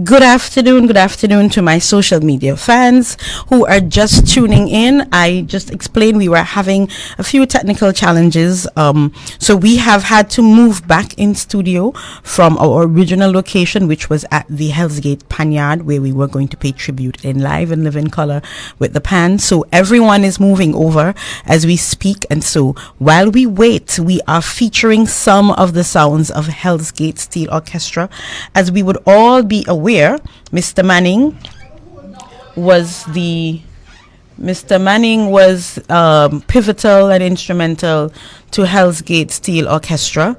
Good afternoon to my social media fans who are just tuning in. I just explained we were having a few technical challenges, so we have had to move back in studio from our original location, which was at the HellsGate Panyard, where we were going to pay tribute in live and live in color with the pan. So everyone is moving over as we speak, and so while we wait, we are featuring some of the sounds of HellsGate Steel Orchestra. As we would all be aware, Mr. Manning was pivotal and instrumental to HellsGate Steel Orchestra,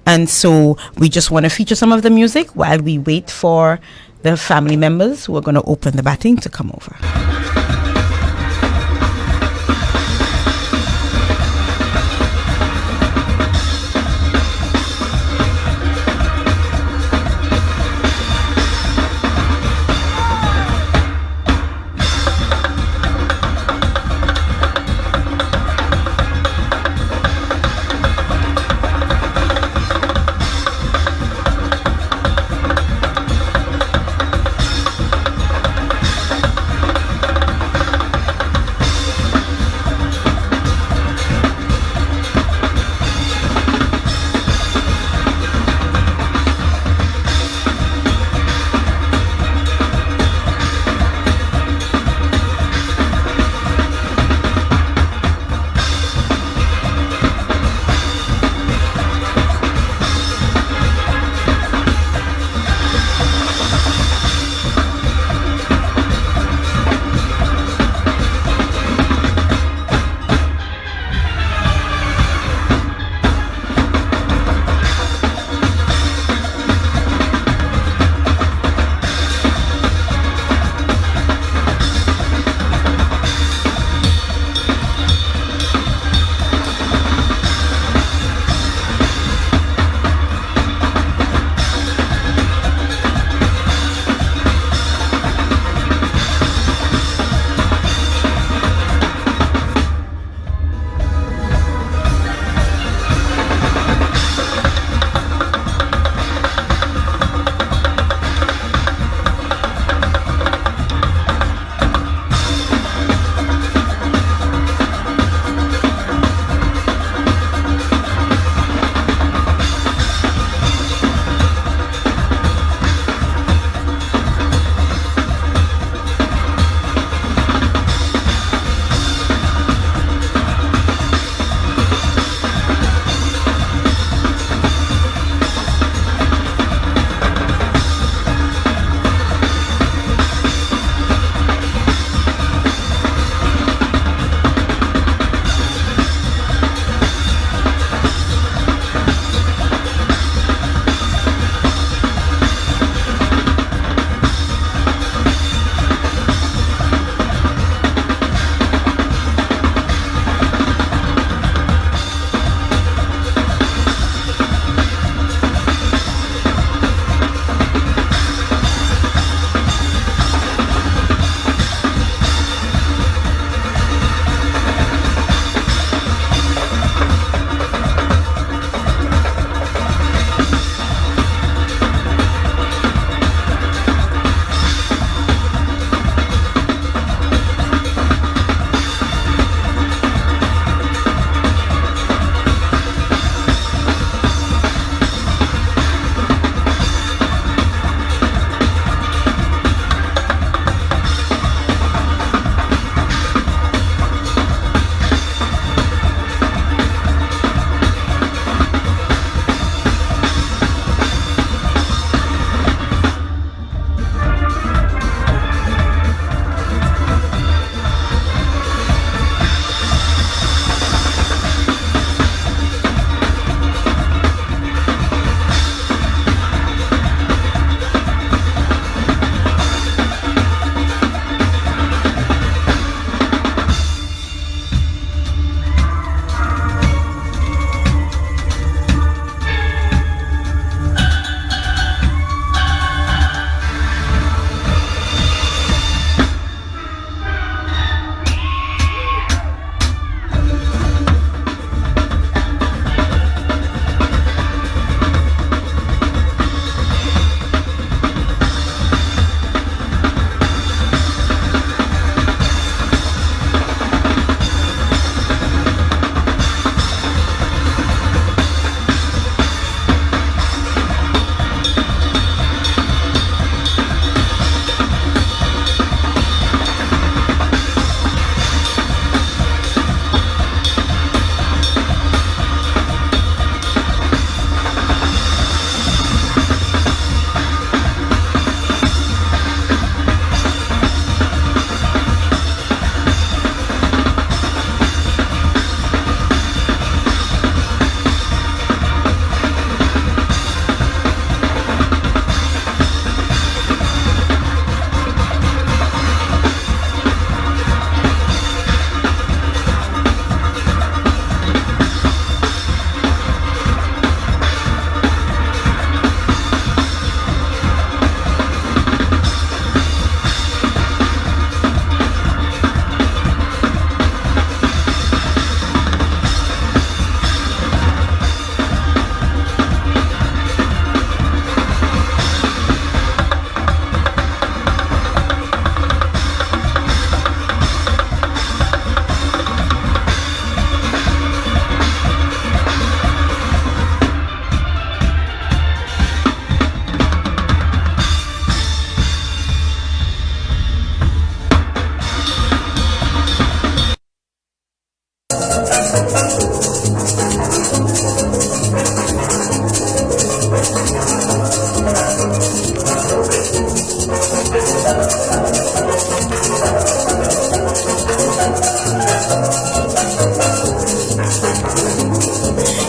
and so we just want to feature some of the music while we wait for the family members who are going to open the batting to come over.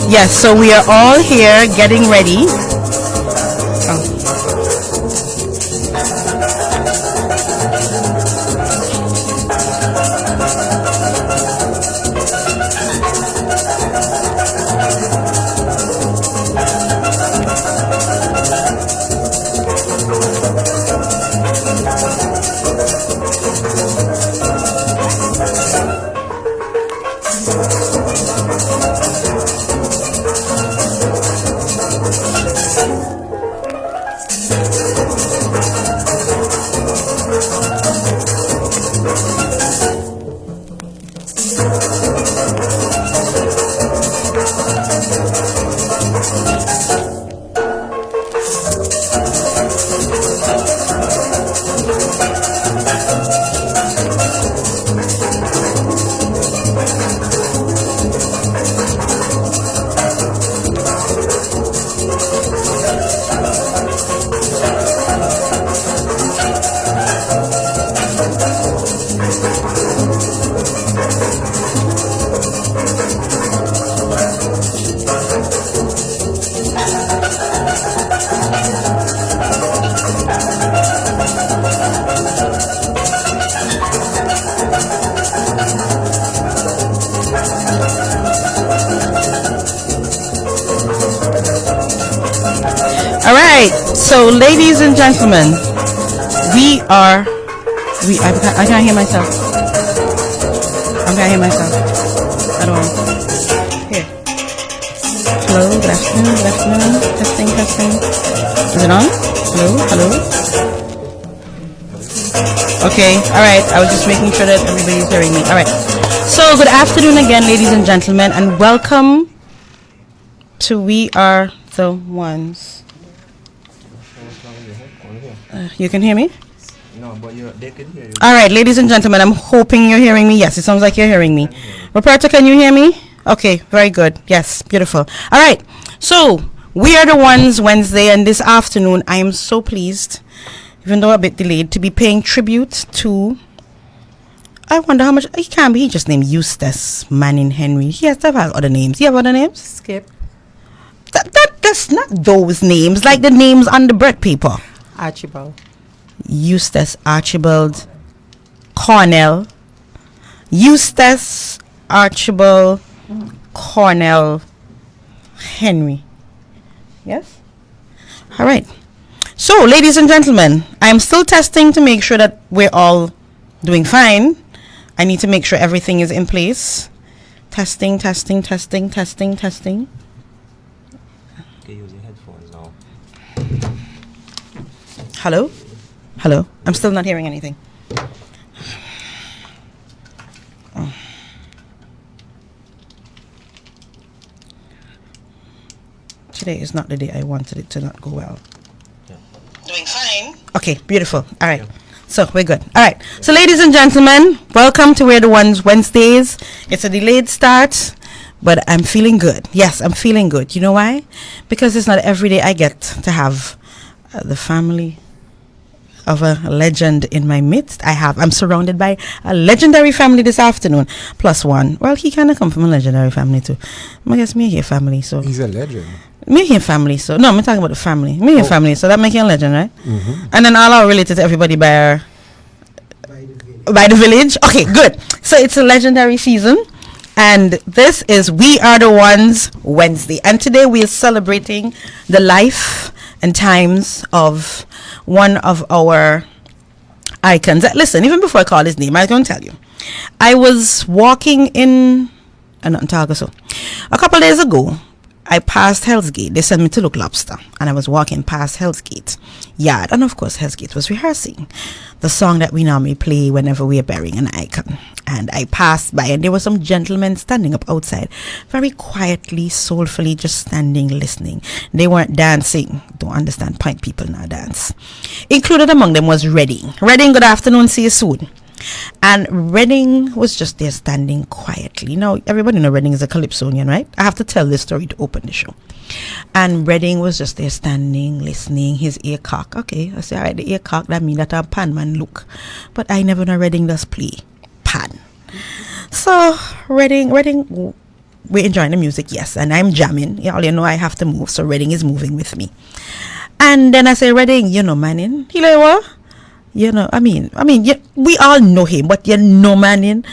Yes, so we are all here getting ready. All right, so ladies and gentlemen, I can't hear myself. I can't hear myself. I don't want. Here. Hello, good afternoon. Testing. Is it on? Hello. Okay, all right. I was just making sure that everybody's hearing me. All right. So good afternoon again, ladies and gentlemen, and welcome to We Are the Ones. You can hear me? No, but they can hear you. All right, ladies and gentlemen, I'm hoping you're hearing me. Yes, it sounds like you're hearing me. Roberta, can you hear me? Okay, very good. Yes, beautiful. All right, so We Are the Ones Wednesday, and this afternoon I am so pleased, even though a bit delayed, to be paying tribute to, I wonder how much, he can't be, he just named Eustace Manning Henry. He has to have other names. Do you have other names? Skip. That's not those names, like the names on the birth paper. Archibald. Eustace Archibald Cornell. Eustace Archibald Cornell Henry. Yes? All right. So, ladies and gentlemen, I'm still testing to make sure that we're all doing fine. I need to make sure everything is in place. Testing. Okay, use your headphones now. Hello? I'm still not hearing anything. Oh. Today is not the day I wanted it to not go well. Yeah. Doing fine. Okay, beautiful. All right. Yeah. So we're good. All right. So ladies and gentlemen, welcome to We're the Ones Wednesdays. It's a delayed start, but I'm feeling good. Yes, I'm feeling good. You know why? Because it's not every day I get to have the family of a legend in my midst. I'm surrounded by a legendary family this afternoon, plus one. Well, he kind of come from a legendary family too. I guess me here family, so he's a legend. Me here family, so no, I'm talking about the family. Me here family, so that make him a legend, right? Mm-hmm. And then all are related to everybody by the village. Okay, good. So it's a legendary season, and this is We Are the Ones Wednesday, and today we are celebrating the life and times of one of our icons. Listen, even before I call his name, I was going to tell you. I was walking in Antigua, so a couple days ago, I passed HellsGate. They sent me to look lobster, and I was walking past HellsGate yard, and of course HellsGate was rehearsing the song that we normally play whenever we are burying an icon. And I passed by, and there were some gentlemen standing up outside, very quietly, soulfully, just standing, listening. They weren't dancing. Don't understand, point people now dance. Included among them was Redding. Redding, good afternoon, see you soon. And Redding was just there standing quietly. Now, everybody know Redding is a Calypsonian, right? I have to tell this story to open the show. And Redding was just there standing, listening, his ear cock. Okay, I say, all right, the ear cock, that mean that a pan man look. But I never know Redding does play pan. So, Redding, we're enjoying the music, yes, and I'm jamming. All you know, I have to move, so Redding is moving with me. And then I say, Redding, you know, Manning. He like, what? You know, I mean, yeah, we all know him, but you know, Manning.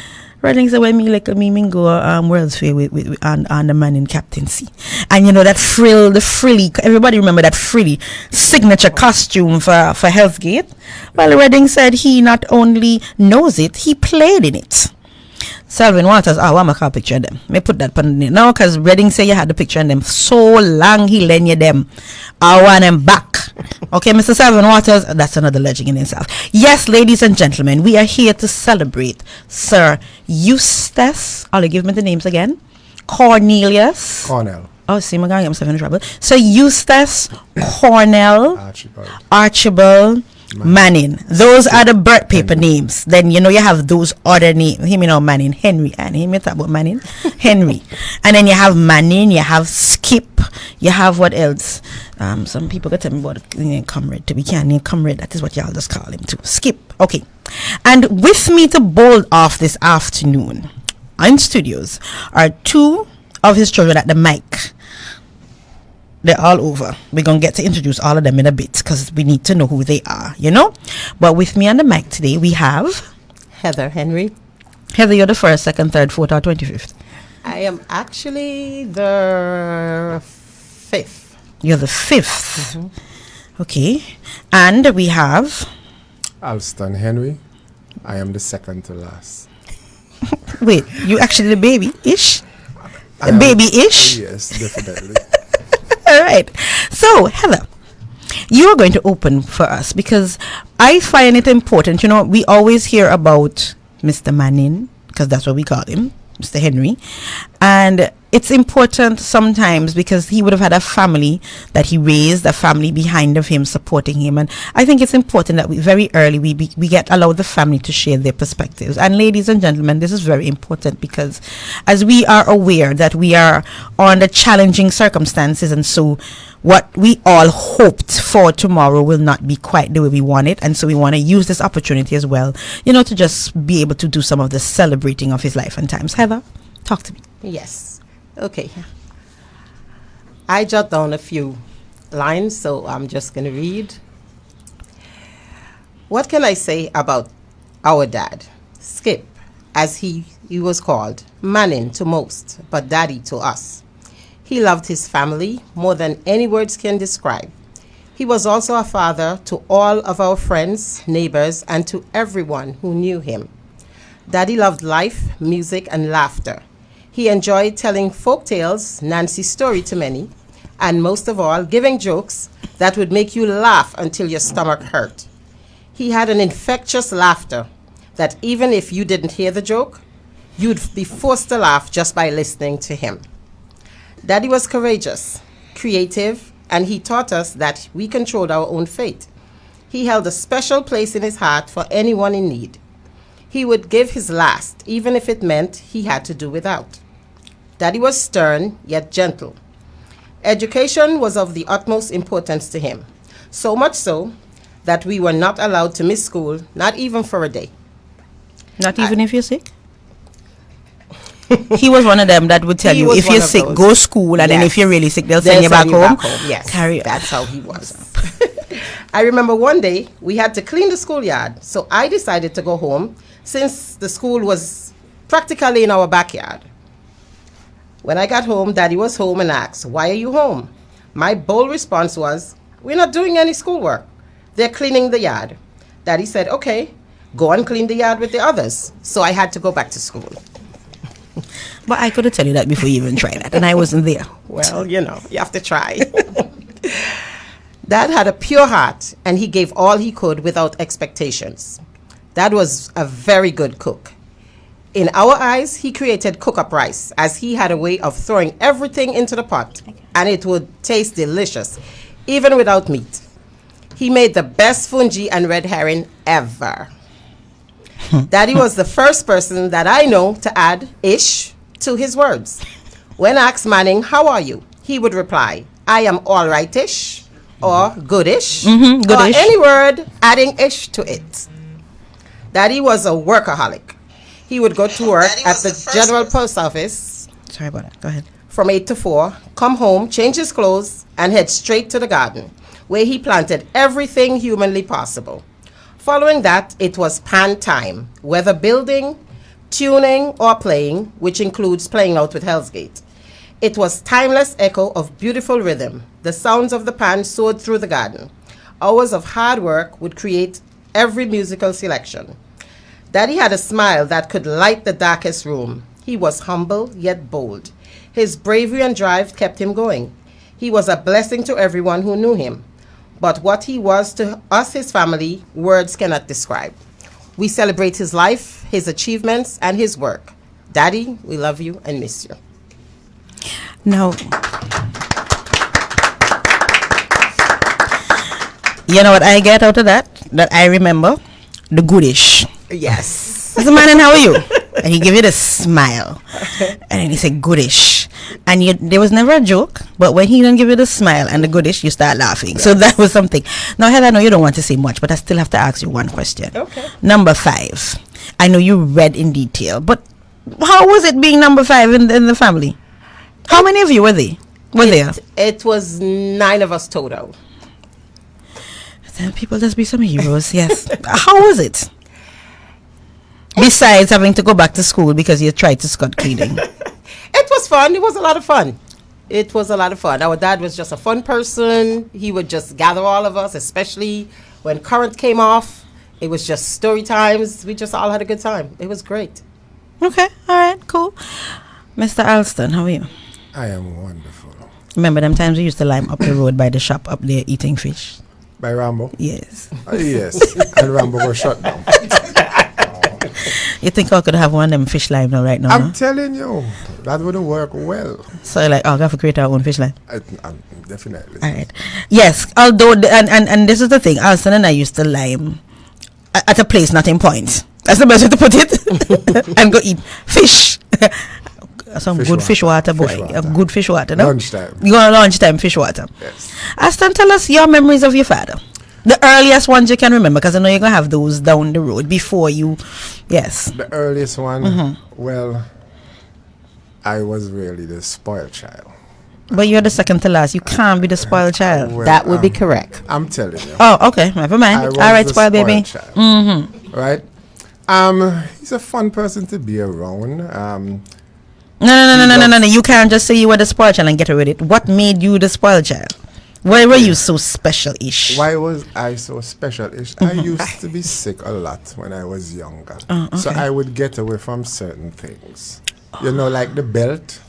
Redding said, when me go World's Fair with on the Manning captaincy. And you know, that the frilly, everybody remember that frilly signature costume for HellsGate? Well, Redding said he not only knows it, he played in it. Selvin Waters, I want a picture of them. Me put that on the now, because Redding say you had the picture of them so long, he lend you them. I want them back. Okay, Mr. Selvin Waters, that's another legend in himself. Yes, ladies and gentlemen, we are here to celebrate Sir Eustace. I'll give me the names again. Cornelius. Cornell. Oh, see, my guy, I'm having trouble. So Eustace, Cornell, Archibald, Manning. Those are the birth paper names. Then you know you have those other names. Him, you know, Manning Henry, and him you talk about Manning Henry, and then you have Manning, you have Skip, you have what else? Some people get tell me about comrade. We can't name comrade. That is what y'all just call him too. Skip. Okay, and with me to bowl off this afternoon in studios are two of his children at the mic. They're all over. We're going to get to introduce all of them in a bit because we need to know who they are, you know. But with me on the mic today, we have Heather Henry. Heather, you're the first, second, third, fourth, or 25th? I am actually the 5th. You're the 5th. Mm-hmm. Okay. And we have Alston Henry. I am the second to last. Wait, you actually the baby-ish? Baby-ish? Yes, definitely. All right. So, Heather, you are going to open for us because I find it important. You know, we always hear about Mr. Manning because that's what we call him, Mr. Henry. And it's important sometimes because he would have had a family that he raised, a family behind of him supporting him. And I think it's important that we very early we get allowed the family to share their perspectives. And ladies and gentlemen, this is very important because as we are aware that we are under challenging circumstances, and so what we all hoped for tomorrow will not be quite the way we want it. And so we want to use this opportunity as well, you know, to just be able to do some of the celebrating of his life and times. Heather, talk to me. Yes. Okay. I jot down a few lines, so I'm just going to read. What can I say about our dad? Skip, as he was called, Manning to most, but Daddy to us. He loved his family more than any words can describe. He was also a father to all of our friends, neighbors, and to everyone who knew him. Daddy loved life, music, and laughter. He enjoyed telling folk tales, Nancy's story to many, and most of all, giving jokes that would make you laugh until your stomach hurt. He had an infectious laughter that even if you didn't hear the joke, you'd be forced to laugh just by listening to him. Daddy was courageous, creative, and he taught us that we controlled our own fate. He held a special place in his heart for anyone in need. He would give his last, even if it meant he had to do without. Daddy was stern, yet gentle. Education was of the utmost importance to him, so much so that we were not allowed to miss school, not even for a day. Not even if you're sick? He was one of them that would tell you, if you're sick, go school, and then if you're really sick, they'll send you back home. Yes, Carry that's how he was. I remember one day, we had to clean the schoolyard, so I decided to go home, since the school was practically in our backyard. When I got home, Daddy was home and asked, "Why are you home?" My bold response was, "We're not doing any schoolwork. They're cleaning the yard." Daddy said, "Okay, go and clean the yard with the others." So I had to go back to school. But I couldn't tell you that before you even tried that, and I wasn't there. Well, you know, you have to try. Dad had a pure heart, and he gave all he could without expectations. Dad was a very good cook. In our eyes, he created cook-up rice, as he had a way of throwing everything into the pot, and it would taste delicious, even without meat. He made the best fungi and red herring ever. Daddy was the first person that I know to add ish to his words. When asked Manning, how are you? He would reply, I am all right-ish or goodish, or goodish. any word adding ish to it. Daddy was a workaholic. He would go to work at the General Post Office. Sorry about that. Go ahead. From 8 to 4, come home, change his clothes, and head straight to the garden, where he planted everything humanly possible. Following that, it was pan time, whether building, tuning, or playing, which includes playing out with HellsGate. It was timeless echo of beautiful rhythm. The sounds of the pan soared through the garden. Hours of hard work would create every musical selection. Daddy had a smile that could light the darkest room. He was humble yet bold. His bravery and drive kept him going. He was a blessing to everyone who knew him. But what he was to us, his family, words cannot describe. We celebrate his life, his achievements, and his work. Daddy, we love you and miss you. Now, you know what I get out of that? That I remember? The goodish. Yes. Mr. Manning, how are you? And he give you the smile. And then he said goodish. And there was never a joke, but when he didn't give you the smile and the goodish, you start laughing. Yes. So that was something. Now, Heather, I know you don't want to say much, but I still have to ask you one question. Okay. Number 5. I know you read in detail, but how was it being number 5 in the family? How many of you were there? It was 9 of us total. Then people just be some heroes, yes. How was it? Besides having to go back to school because you tried to scot cleaning. It was fun. It was a lot of fun. It was a lot of fun. Our dad was just a fun person. He would just gather all of us, especially when current came off. It was just story times. We just all had a good time. It was great. Okay, all right, cool. Mr. Alston, how are you? I am wonderful. Remember them times we used to lime up the road by the shop up there eating fish? By Rambo? Yes. Yes. And Rambo was shut down. You think I could have one of them fish lime now right now? I'm telling you, that wouldn't work well. So you're like, oh, I have to create our own fish lime. Definitely. All right. Yes, although, and this is the thing, Alston and I used to lime at a place, not in Point. That's the best way to put it. And go eat fish. Some Fish good water. fish water, boy. Fish water. A good fish water, no? Lunchtime. You go on lunchtime fish water. Yes. Aston, tell us your memories of your father. The earliest ones you can remember, because I know you're going to have those down the road before you, yes. The earliest one, well, I was really the spoiled child. But you're the second to last. You can't be the spoiled child. Well, That would be correct. I'm telling you. Oh, okay. Never mind. I was All right, the spoiled baby. child. Right? He's a fun person to be around. No. You can't just say you were the spoiled child and get away with it. What made you the spoiled child? Why were you so special-ish? Why was I so special-ish? I used to be sick a lot when I was younger. Okay. So I would get away from certain things. You know, like the belt.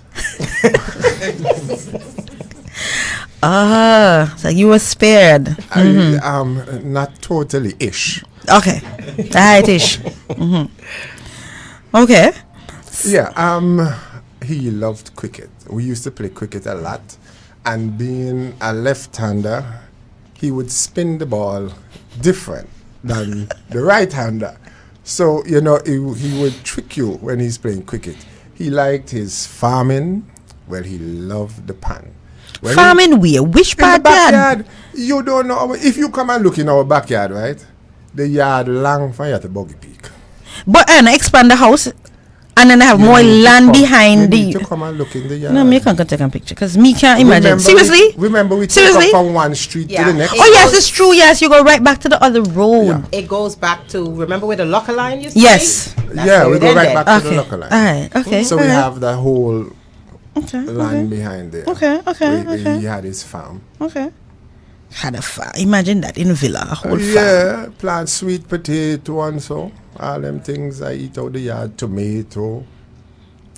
So you were spared. Not totally-ish. Okay. Right-ish. Okay. Yeah, he loved cricket. We used to play cricket a lot. And being a left-hander, he would spin the ball different than the right-hander. So, you know, he would trick you when he's playing cricket. He liked his farming. Well, he loved the pan. Farming where? Which in the part, Dad? backyard. You don't know. If you come and look in our backyard, right? The yard long from here to Buggy Peak. But expand the house. And then I have more land behind you need the. to come and look in the yard. No, me can't take a picture because me can't imagine. Seriously? Remember we took Seriously? up from one street to the next. Oh yes, it's true. Yes, you go right back to the other road. Yeah. It goes back to, remember where the locker line used to Yes. be? That's Yeah, where we it go right ended. back to the local line. All right. Okay. So all we right. have the whole Okay. line behind there. Okay. Where he had his farm. Okay. Had a farm. Imagine that in Villa, a whole farm. Yeah, plant sweet potato and so. All them things I eat out the yard. Tomato.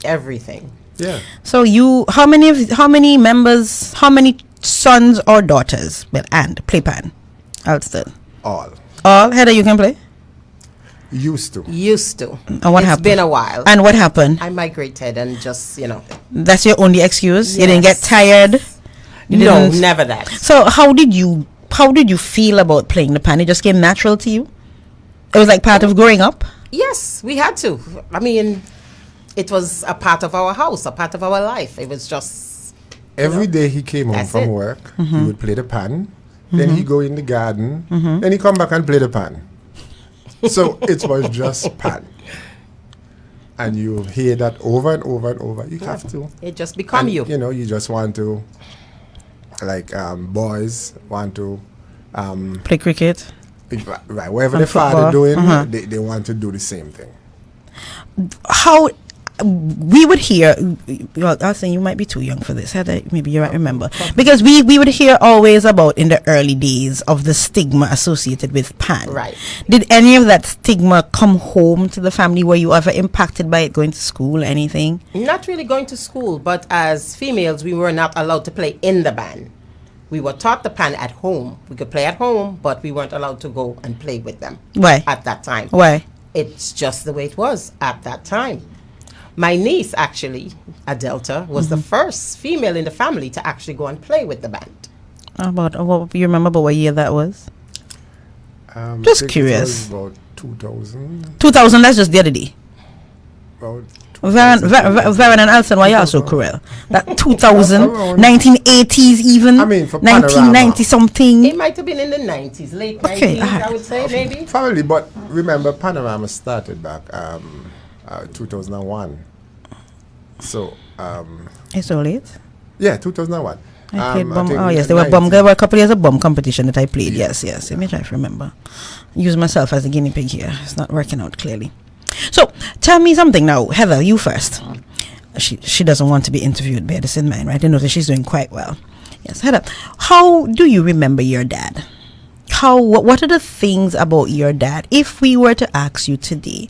Everything. Yeah. So how many members, how many sons or daughters? Well, and play pan, Alston. All. Heather, you can play. Used to. And what It's happened? been a while. And what happened? I migrated and just, That's your only excuse. You didn't get Yes. tired. You no, didn't- never that. So how did you feel about playing the pan? It just came natural to you. It was like part of growing up. Yes, we had to. I mean, it was a part of our house, a part of our life. It was just Every day he came home That's from it. work, he would play the pan. Then he go in the garden. Then he come back and play the pan. So it was just pan. And you hear that over and over and over. You have to. it just become And, you. You know, you just want to, like boys want to, Play cricket. right, whatever And their father football. doing, they want to do the same thing. How we would hear, well, I was saying you might be too young for this, Heather, maybe you might remember, because we would hear always about in the early days of the stigma associated with pan. Right. Did any of that stigma come home to the family? Were you ever impacted by it, going to school, anything? Not really going to school, but as females, we were not allowed to play in the band. We were taught the pan at home. We could play at home, but we weren't allowed to go and play with them Why? at that time. Why? It's just the way it was at that time. My niece, actually, Adelta, was the first female in the family to actually go and play with the band. About what you remember about what year that was? I Just think it curious. was about 2000. 2000. That's just the other day. About Varen and Alson, why you are so cruel? That 2000, Around. 1980s even. I mean, for 1990 something. It might have been in the 90s, late Okay, 90s, I would say, maybe. Probably, but remember, Panorama started back 2001. So, It's so late. yeah, 2001. I played I bum. think Oh yes, 90. there were a couple of years of bum competition that I played. Yes. Let me try to remember. Use myself as a guinea pig here. It's not working out clearly. So tell me something now, Heather. You first. She doesn't want to be interviewed. Bear this in mind, right? I know that she's doing quite well. Yes, Heather. How do you remember your dad? What are the things about your dad? If we were to ask you today,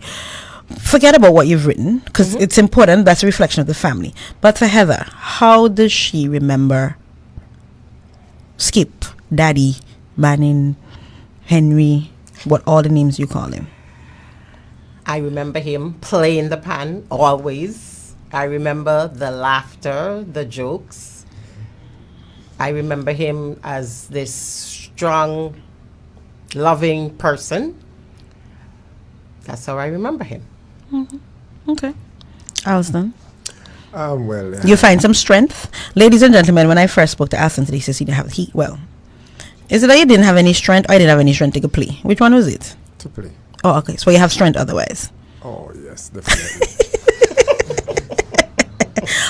forget about what you've written, because it's important. That's a reflection of the family. But for Heather, how does she remember Skip, Daddy, Manning, Henry, what all the names you call him? I remember him playing the pan always. I remember the laughter, the jokes. I remember him as this strong, loving person. That's how I remember him. Okay. Alston, Well, you find some strength? Ladies and gentlemen, when I first spoke to Alston today, he says he didn't have, is it that you didn't have any strength or I didn't have any strength to go play? Which one was it? to play. Oh, okay. So you have strength otherwise. Oh, yes, definitely.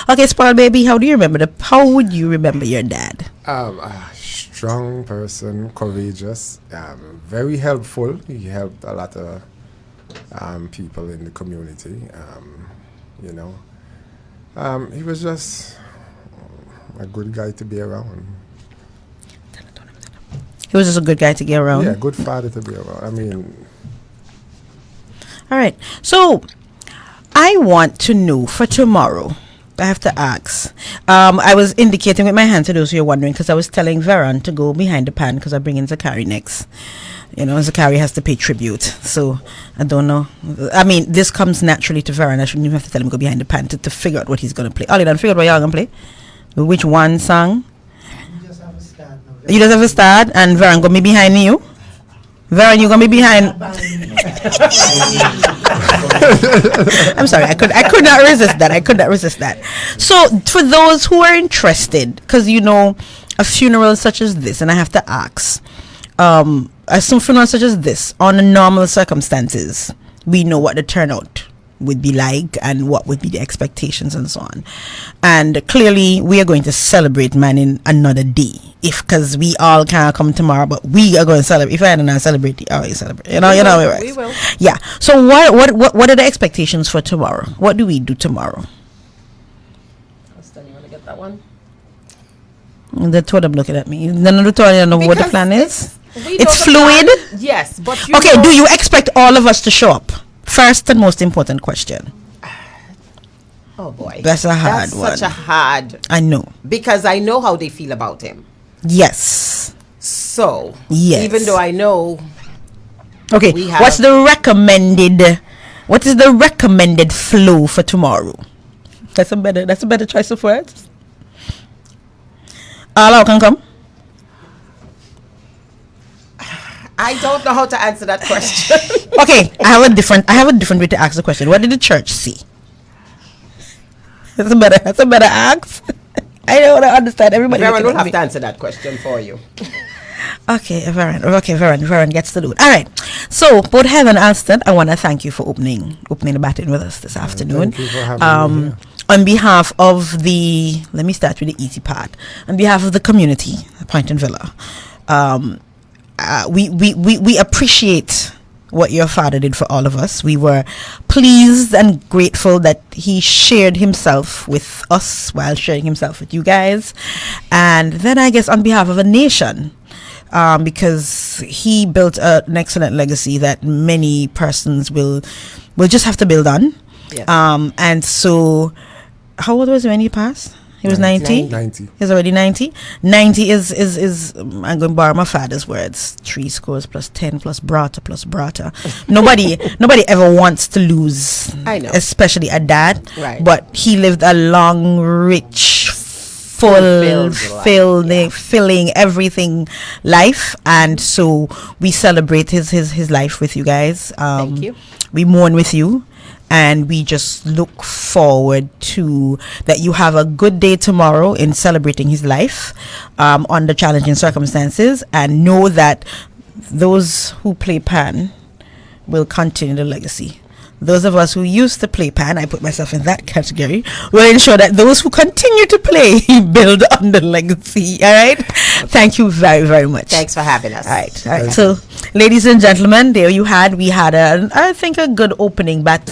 Okay, Spoiled Baby, how would you remember your dad? A strong person, courageous, very helpful. He helped a lot of people in the community. You know, he was just a good guy to be around. He was just a good guy to get around. Yeah, good father to be around. I mean, All right. So I want to know for tomorrow. I have to ask. I was indicating with my hand to those who are wondering because I was telling Veron to go behind the pan because I'm bringing Zakari next. You know, Zakari has to pay tribute. So I don't know. I mean, this comes naturally to Veron. I shouldn't even have to tell him to go behind the pan to figure out what he's going to play. Ollie, done figure out what y'all going to play? Which one song? You just have a start now. You just have to start and Veron going to be behind you? Veron, you going to be behind... I'm sorry, I could not resist that. So for those who are interested, because you know a funeral such as this, and I have to ask, a funeral such as this, on normal circumstances, we know what the turnout would be like and what would be the expectations and so on. And clearly we are going to celebrate Manning another day, because we all can't come tomorrow, but we are going to celebrate. If I don't celebrate, you celebrate. You know, We will. Yeah. So what are the expectations for tomorrow? What do we do tomorrow? Austin, you want to get that one? The two of them looking at me. None of the two of them know what the Because plan is. we know It's the fluid. plan. Yes, but you Okay. know- Do you expect all of us to show up? First and most important question. Oh boy, That's a hard one. Such a hard, I know. because I know how they feel about him. Yes. So Yes. even though I know, Okay. We What is the recommended flow for tomorrow? That's a better choice of words. All out can come. I don't know how to answer that question. Okay, I have a different way to ask the question. What did the church see? That's a better ask. I don't understand. Everybody Everyone will have me. to answer that question for you. Okay, Varun gets to do it. All right. So, both Heather and Alston, I want to thank you for opening the baton with us this afternoon. Thank you for having me here. On behalf of let me start with the easy part. On behalf of the community, Point and Villa, we appreciate what your father did for all of us. We were pleased and grateful that he shared himself with us while sharing himself with you guys. And then I guess on behalf of a nation, because he built an excellent legacy that many persons will just have to build on. Yes. And so, how old was he when he passed? He was 90? 90. He's already 90. 90 is I'm going to borrow my father's words, 3 scores plus 10 plus brata. Nobody ever wants to lose, I know. especially a dad. Right. But he lived a long, rich, Fulfilled life, filling everything life. And so we celebrate his life with you guys. Thank you. We mourn with you. And we just look forward to that you have a good day tomorrow in celebrating his life under challenging circumstances, and know that those who play pan will continue the legacy. Those of us who used to play pan, I put myself in that category, will ensure that those who continue to play build on the legacy. All right? Thank you very, very much. Thanks for having us. All right. So, ladies and gentlemen, we had I think a good opening bat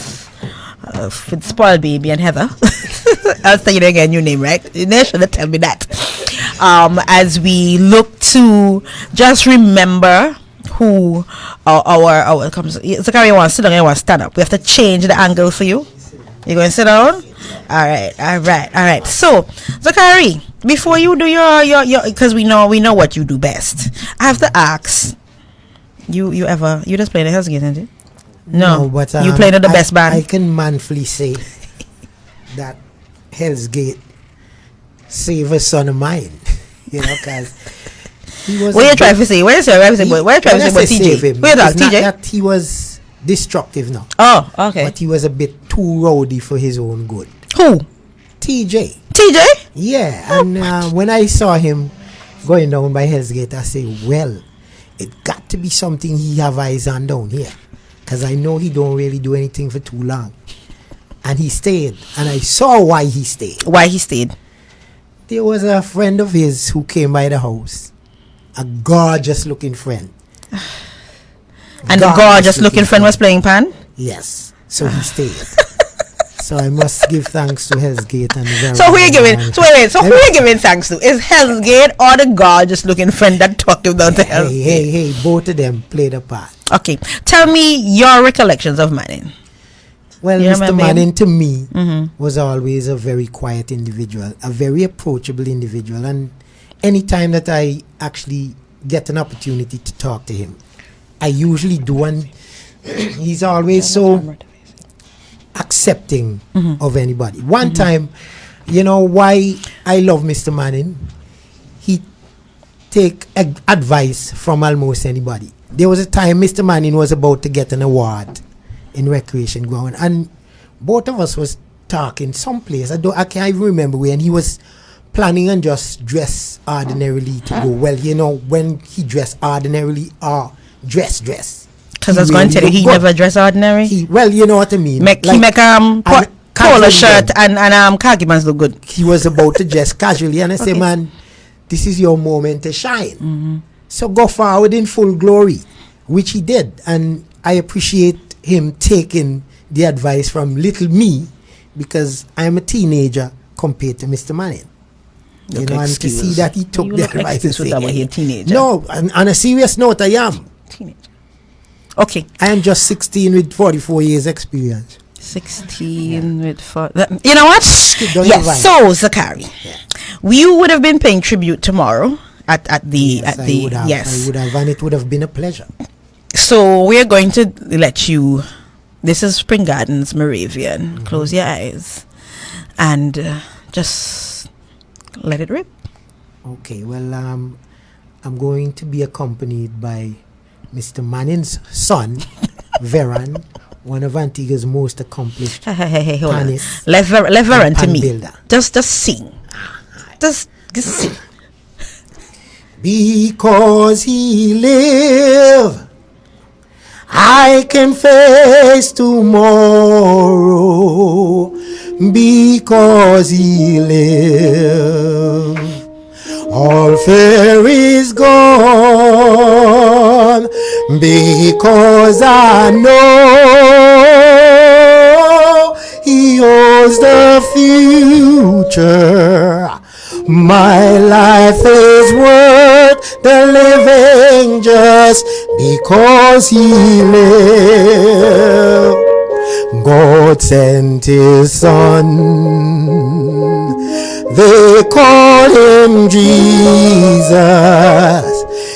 with Spoiled Baby and Heather. I'll tell you again, new name, right? You should have tell me that. As we look to just remember who our comes. Zachary, you want to sit down? You want to stand up? We have to change the angle for you. You going to sit down? All right. So, Zachary, before you do your because we know what you do best. I have to ask. You just play the HellsGate, didn't you? No, but you played in the best band. I can manfully say that HellsGate saved a son of mine. Because he was. What are you trying to say? What are you trying to say about TJ? Who you talk, TJ? Not that he was destructive now. Oh, okay. But he was a bit too rowdy for his own good. Who? TJ. TJ? Yeah, and when I saw him going down by HellsGate, I say, well, it got to be something he have eyes on down here. Because I know he don't really do anything for too long. And he stayed. And I saw why he stayed. Why he stayed? There was a friend of his who came by the house. A gorgeous looking friend. And the gorgeous looking friend was playing pan? Yes. So he stayed. So I must give thanks to HellsGate and So who you giving? So wait. So who you giving thanks to? Is HellsGate or the gorgeous looking friend that took him down to HellsGate? Hey, both of them played a part. Okay, tell me your recollections of Manning. Well, You Mr. remember him? Manning to me was always a very quiet individual, a very approachable individual, and anytime that I actually get an opportunity to talk to him, I usually do, and he's always so accepting of anybody. One time, why I love Mr. Manning, he take advice from almost anybody. There was a time Mr. Manning was about to get an award in recreation ground, and both of us was talking someplace. I can't even remember where, and he was planning on just dress ordinarily to go. Well, when he dressed ordinarily or dress. Because I was going to tell you, he never dress ordinary. You know what I mean. He make polo shirt and khaki pants look good. He was about to dress casually, and I say, man, this is your moment to shine. So go forward in full glory, which he did, and I appreciate him taking the advice from little me, because I'm a teenager compared to Mr. Manning. And to see that he took the advice and say, a teenager. no, on a serious note, I am. Teenager. Okay. I am just 16 with 44 years experience. 16 with 4. You know what? Don't Yes. you mind? So Zachary, we would have been paying tribute tomorrow at the I would have, and it would have been a pleasure. So we're going to let you. This is Spring Gardens, Moravian. Close your eyes and just let it rip. Okay, well, I'm going to be accompanied by Mr. Manning's son, Veron, one of Antigua's most accomplished Hey, hold on. pianists. Let Veron to pan me. builder. Just sing. Just sing. Because he live, I can face tomorrow. Because he live, all fear is gone. Because I know he owns the future. My life is worth the living just because he lived. God sent his son. They call him Jesus.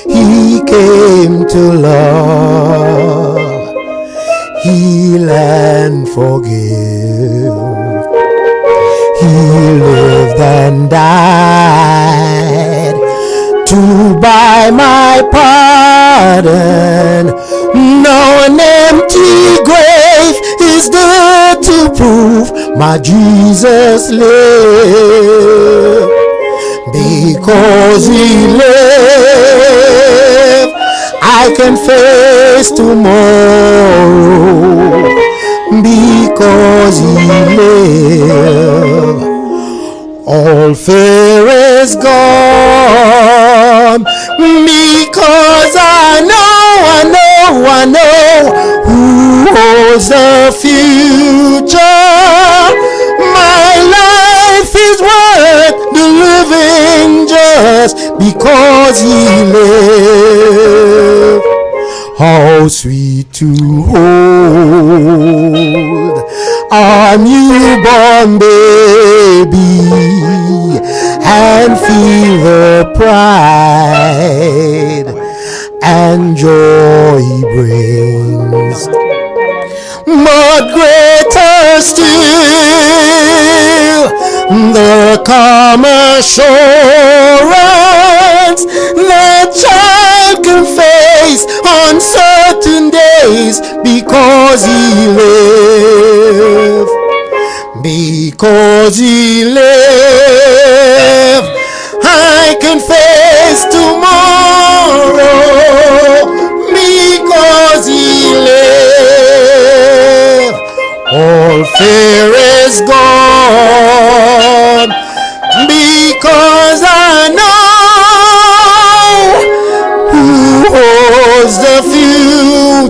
He came to love, heal and forgive. He lived and died to buy my pardon. Now an empty grave is there to prove my Jesus lived. Because he lived, I can face tomorrow. Because he lived, all fear is gone. Because I know who holds the future. My life is worth the living just because he lived. How sweet to hold a newborn baby and feel the pride and joy he brings. But greater still, the calm assurance that child can face uncertain days because he lived. Because he lived, I can face tomorrow. Because he lived, all fear is gone. Because I know who holds the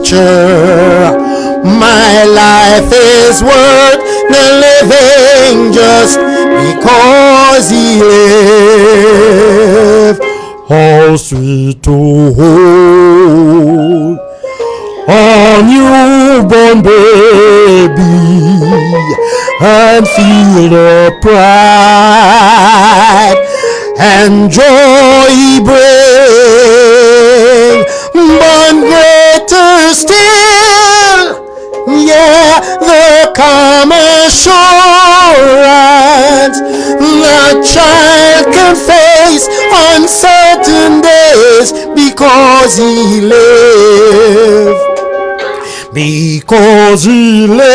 future. My life is worth the living just because he lived. How sweet to hold a newborn baby and feel the pride and joy he brings. But greater still, yeah, the calm assurance the child can face uncertain days because he lived. Because he lived,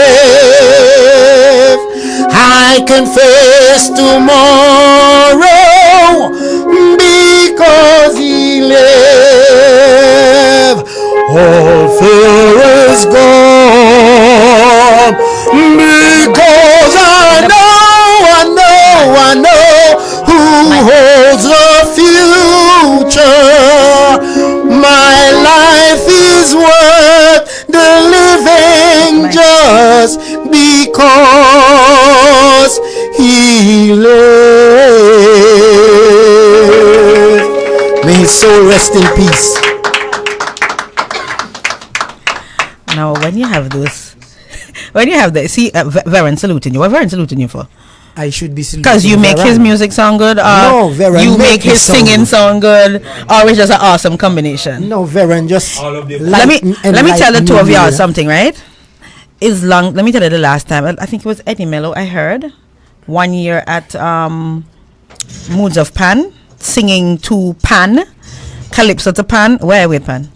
I can face tomorrow. Because he lived, all fear is gone. Because I know who holds the future. My life is worth the living just because he lived. May his soul rest in peace. Now, when you have those, see, Veron saluting you. What Veron saluting you for? I should be saluting Because you make his Veron. music sound good, or No, Veron you make make his his song singing good. sound good, or it's just an awesome combination. No, Veron, just All of the Let me tell the two of y'all something. something, right? It's long. Let me tell you the last time. I think it was Eddie Mello. I heard 1 year at Moods of Pan singing to Pan, Calypso to Pan. Where are we Pan?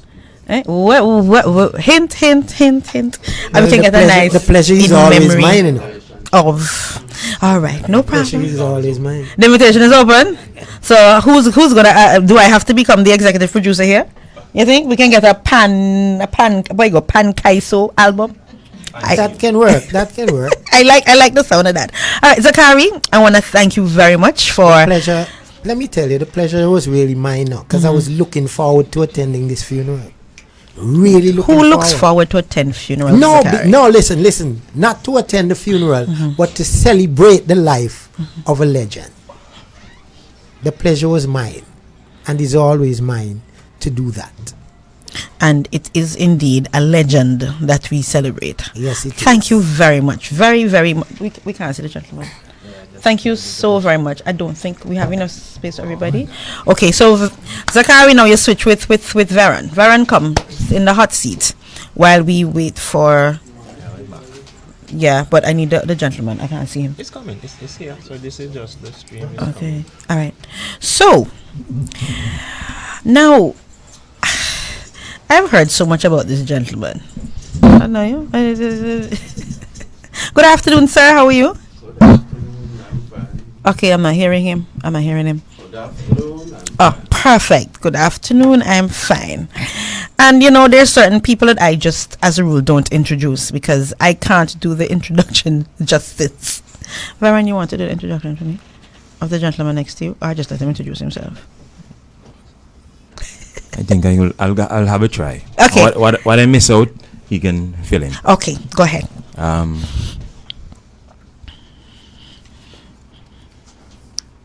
Hint, hint, hint, hint. And we can get a nice. The pleasure is in always memory mine, you know. Of. All right, no The pleasure problem. is always mine. The invitation is open. So who's gonna? Do I have to become the executive producer here? You think we can get a pan kaiso album? That can work. That can work. I like the sound of that. All right, Zakari, I want to thank you very much for Pleasure. Let me tell you, the pleasure was really mine now, because I was looking forward to attending this funeral. Really looking who forward. looks forward to attend funerals. No, Zakari? no, listen. Not to attend the funeral, but to celebrate the life of a legend. The pleasure was mine, and is always mine to do that. And it is indeed a legend that we celebrate. Yes, it is. Thank you very much. Very, very much. We can't see the gentleman. Thank you so very much. I don't think we have enough space for everybody. Okay, so Zakari, now you switch with Varan. Varan, come in the hot seat while we wait for. Yeah, but I need the gentleman. I can't see him. It's coming. It's here. So this is just the stream. Is Okay. All right. So now I've heard so much about this gentleman. I know you. Good afternoon, sir. How are you? Okay, I'm not hearing him. Good afternoon. Oh, perfect. Good afternoon. I'm fine. And you know, there's certain people that I just, as a rule, don't introduce because I can't do the introduction justice. Varan, you want to do the introduction for me of the gentleman next to you, or just let him introduce himself? I think I'll have a try. Okay. What I miss out, he can fill in. Okay, go ahead.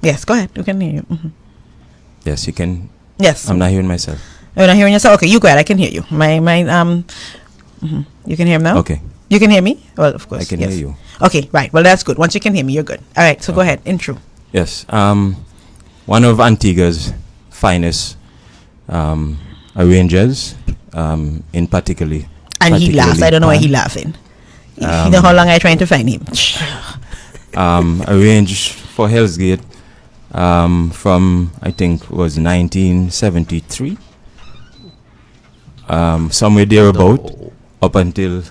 Yes, go ahead. We can hear you. Yes, you can. Yes. I'm not hearing myself. You're not hearing yourself? Okay, you go ahead. I can hear you. You can hear me now? Okay. You can hear me? Well, of course. I can yes. hear you. Okay, right. Well, that's good. Once you can hear me, you're good. All right, so go ahead. Intro. Yes. One of Antigua's finest arrangers, in particular. And he laughs. I don't know why he's laughing. You know how long I trying to find him. Arranged for HellsGate from, I think, was 1973. Somewhere thereabout, up until...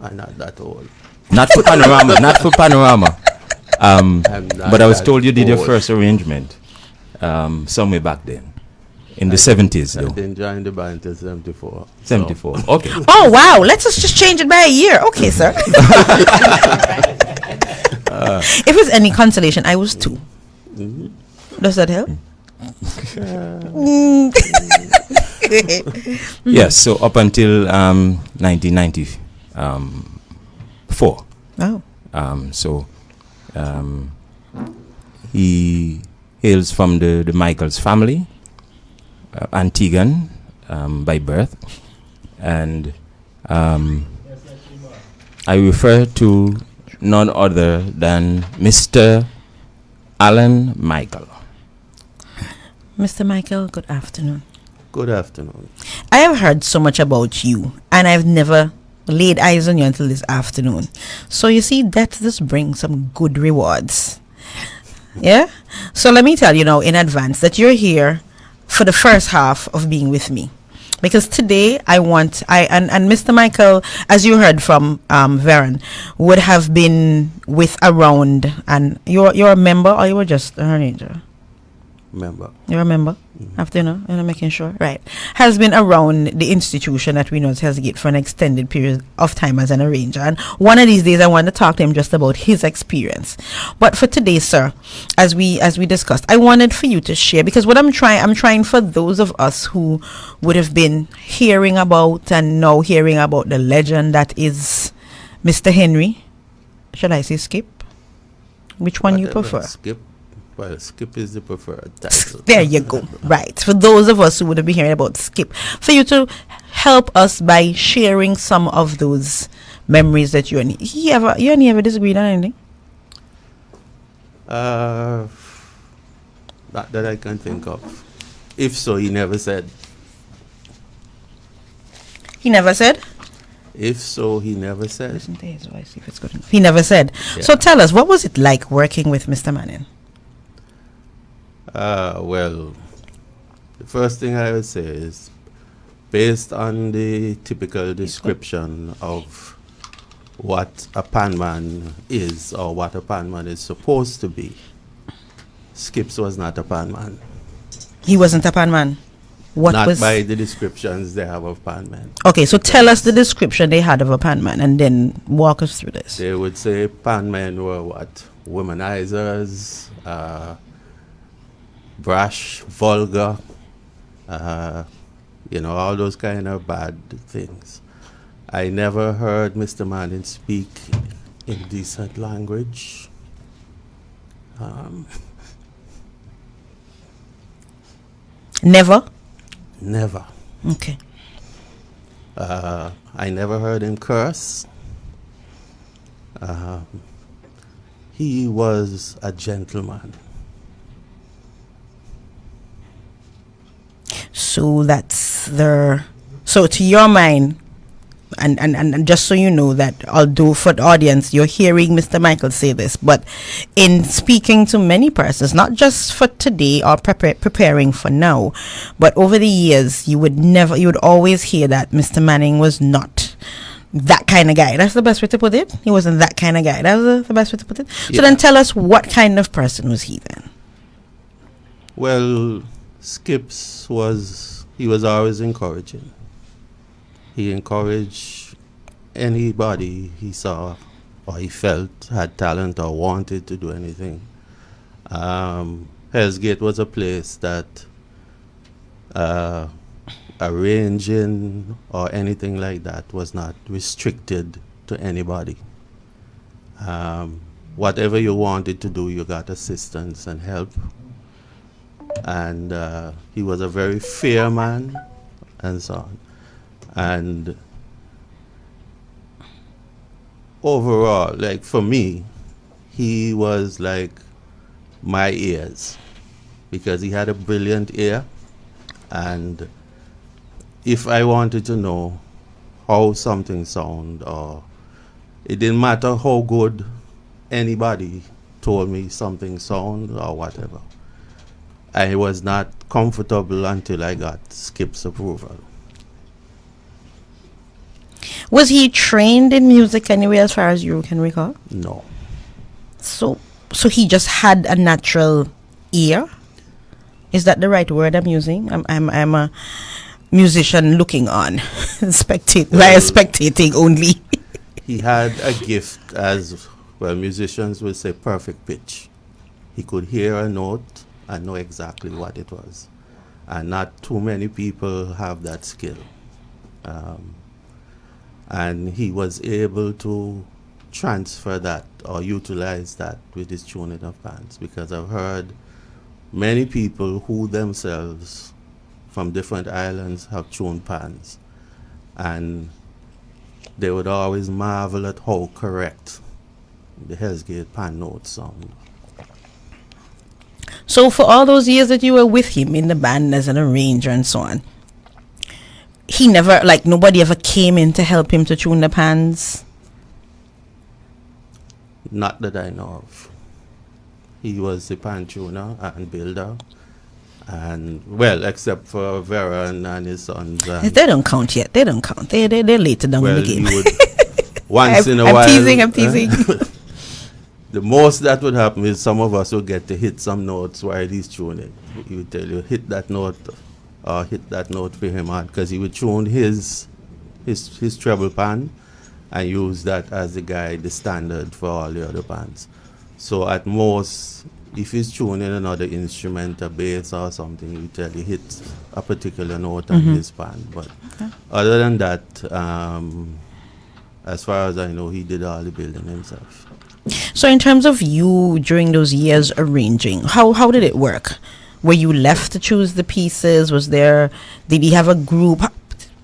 I'm not that old. Not for Panorama, not for Panorama. But I was told you did your old. first arrangement somewhere back then. In the 70s, I though. didn't join the band until 74. 74, okay. Oh, wow. Let us just change it by a year. Okay, sir. If it's any consolation, I was 2. Does that help? Yes, so up until 1994. Oh. He hails from the Michaels family, Antiguan by birth, and I refer to none other than Mr. Alan Michael. Mr. Michael, good afternoon. Good afternoon. I have heard so much about you, and I've never laid eyes on you until this afternoon. So you see, that just brings some good rewards. Yeah? So let me tell you now in advance that you're here for the first half of being with me. Because today and Mr. Michael, as you heard from Varan, would have been with around, and you're a member or you were just a arranger? Member. You're a member? After, I'm making sure. Right. Has been around the institution that we know as HellsGate for an extended period of time as an arranger. And one of these days I want to talk to him just about his experience. But for today, sir, as we discussed, I wanted for you to share, because what I'm trying for those of us who would have been hearing about and now hearing about the legend that is Mr. Henry. Should I say Skip? Which one you Whatever, prefer? Skip. Well, Skip is the preferred title. There you go. Right. For those of us who would have been hearing about Skip, for you to help us by sharing some of those memories that you and he ever disagreed on anything? Not that I can think of. If so, he never said. He never said? If so, he never said. Listen to his voice, see if it's good enough. He never said. Yeah. So tell us, what was it like working with Mr. Manning? Well, the first thing I would say is based on the typical description of what a panman is or what a panman is supposed to be, Skips was not a panman. He wasn't a panman. What not was? by the descriptions they have of panman. Okay, so tell us the description they had of a panman, and then walk us through this. They would say panmen were what? Womanizers, brash, vulgar, all those kind of bad things. I never heard Mr. Manning speak in decent language. Never? Never. Okay. I never heard him curse. He was a gentleman. So that's so to your mind, and just so you know that although for the audience you're hearing Mr. Michael say this, but in speaking to many persons, not just for today or preparing for now, but over the years, you would always hear that Mr. Manning was not that kind of guy. That's the best way to put it. He wasn't that kind of guy. That was the best way to put it. Yeah. So then tell us, what kind of person was he then? Well, Skips was always encouraging. He encouraged anybody he saw or he felt had talent or wanted to do anything. HellsGate was a place that arranging or anything like that was not restricted to anybody. Whatever you wanted to do, you got assistance and help. And he was a very fair man and so on. And overall, like for me, he was like my ears because he had a brilliant ear. And if I wanted to know how something sound, or it didn't matter how good anybody told me something sound or whatever, I was not comfortable until I got Skip's approval. Was he trained in music anyway, as far as you can recall? No. So he just had a natural ear? Is that the right word I'm using? I'm a musician looking on, spectating only. He had a gift, as well, musicians would say, perfect pitch. He could hear a note and know exactly what it was. And not too many people have that skill. And he was able to transfer that or utilize that with his tuning of bands, because I've heard many people who themselves from different islands have tuned pans, and they would always marvel at how correct the HellsGate pan notes sound. So for all those years that you were with him in the band as an arranger and so on, he never, nobody ever came in to help him to tune the pans? Not that I know of. He was the pan tuner and builder. And, well, except for Vera and his sons. They don't count yet. They don't count. They're later down in the game. He would, once in a I'm while. I'm teasing. The most that would happen is some of us would get to hit some notes while he's tuning. He would tell you, hit that note, or hit that note for him, because he would tune his treble pan and use that as the standard for all the other pans. So at most, if he's tuning another instrument, a bass or something, he would tell you, hit a particular note on his pan. But other than that, as far as I know, he did all the building himself. So in terms of you during those years arranging, how did it work? Were you left to choose the pieces? Did he have a group?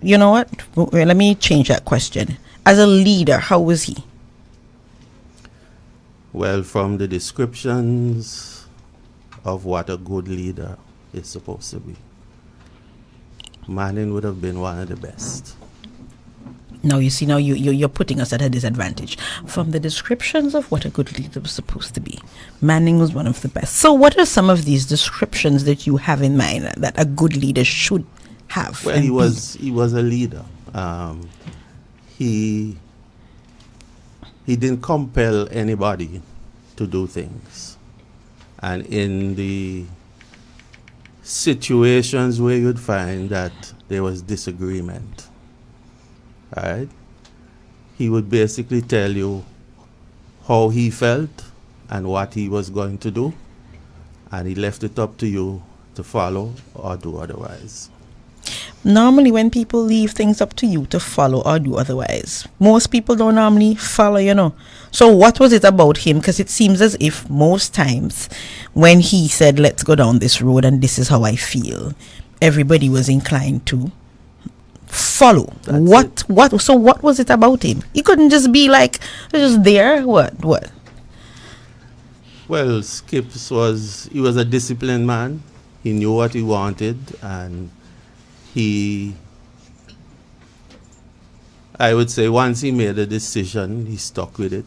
You know what? Let me change that question. As a leader, how was he? Well, from the descriptions of what a good leader is supposed to be, Manning would have been one of the best. Now you see, you're putting us at a disadvantage. From the descriptions of what a good leader was supposed to be, Manning was one of the best. So what are some of these descriptions that you have in mind that a good leader should have? Well, and he was a leader. He didn't compel anybody to do things. And in the situations where you'd find that there was disagreement, right, he would basically tell you how he felt and what he was going to do, and he left it up to you to follow or do otherwise. Normally, when people leave things up to you to follow or do otherwise, most people don't normally follow, you know. So what was it about him? Because it seems as if most times when he said, let's go down this road and this is how I feel, everybody was inclined to follow. So what was it about him? He couldn't just be like, just there. What? Well, Skips was a disciplined man. He knew what he wanted, and I would say once he made a decision, he stuck with it.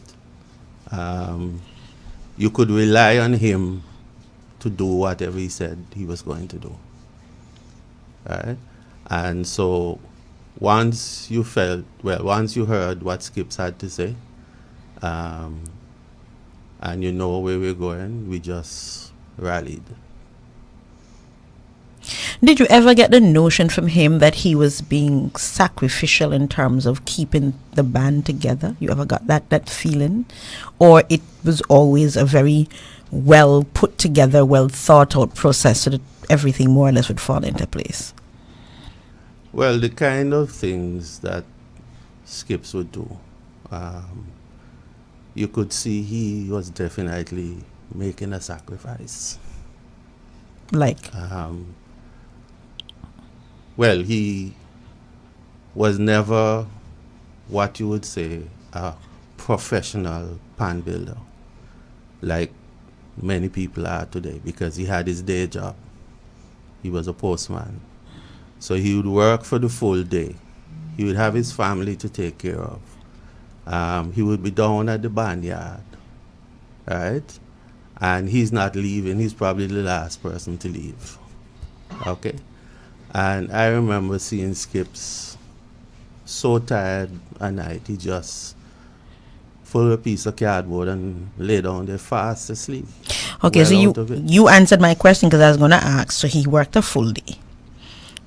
You could rely on him to do whatever he said he was going to do. Right? And so once you heard what Skips had to say, and you know where we're going, we just rallied. Did you ever get the notion from him that he was being sacrificial in terms of keeping the band together? You ever got that feeling? Or it was always a very well put together, well thought out process so that everything more or less would fall into place? Well, the kind of things that Skips would do, you could see he was definitely making a sacrifice. Like? Well, he was never what you would say a professional pan builder, like many people are today, because he had his day job. He was a postman. So he would work for the full day. He would have his family to take care of. He would be down at the barnyard, right? And he's not leaving. He's probably the last person to leave. Okay? And I remember seeing Skips so tired at night, he just pulled a piece of cardboard and lay down there fast asleep. Okay, so you answered my question, because I was going to ask. So he worked a full day.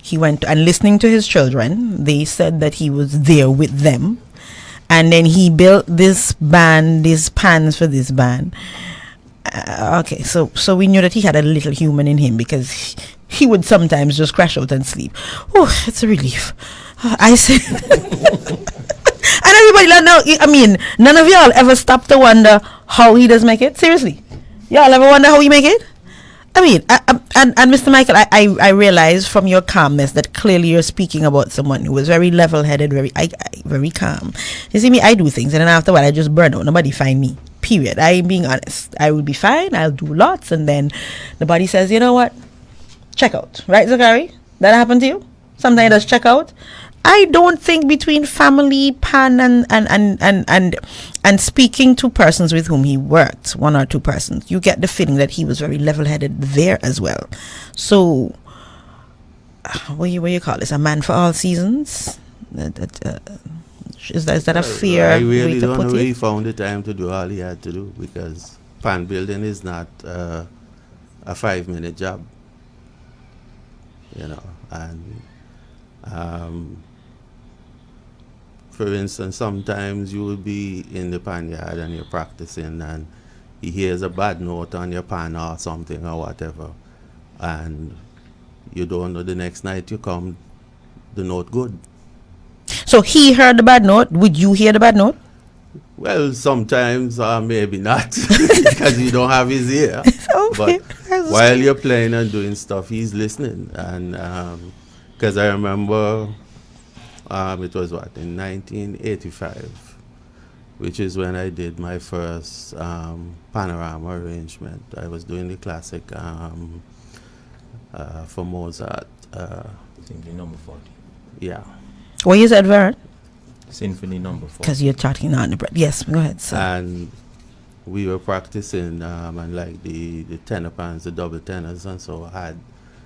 He went and listening to his children, they said that he was there with them. And then he built this band, these pans for this band. Okay, so we knew that he had a little human in him, because he would sometimes just crash out and sleep. Oh, it's a relief. I said, and everybody know. I mean, none of y'all ever stop to wonder how he does make it. Seriously, y'all ever wonder how he make it? I mean, and Mr. Michael, I realize from your calmness that clearly you're speaking about someone who was very level-headed, very calm. You see me, I do things, and then after a while, I just burn out. Nobody find me. Period. I'm being honest. I will be fine. I'll do lots, and then the body says, you know what? Check out. Right, Zachary? That happened to you? Sometimes it does check out. I don't think between family, pan, and speaking to persons with whom he worked, one or two persons, you get the feeling that he was very level-headed there as well. So, what you call this? A man for all seasons? Is that a fair I really way to don't put know where he it? found the time to do all he had to do, because pan building is not a 5-minute job, you know. And for instance, sometimes you will be in the pan yard and you're practicing, and he hears a bad note on your pan or something or whatever, and you don't know, the next night you come, the note good. So he heard the bad note. Would you hear the bad note? Well, sometimes maybe not, because you don't have his ear. Okay. But while you're playing and doing stuff, he's listening. And because I remember it was in 1985, which is when I did my first panorama arrangement. I was doing the classic for Mozart. Symphony number 40. Yeah. What you said, Vern? Symphony number 40. Because you're talking on the breath. Yes, go ahead, sir. And we were practicing, and like the tenor pans, the double tenors, and so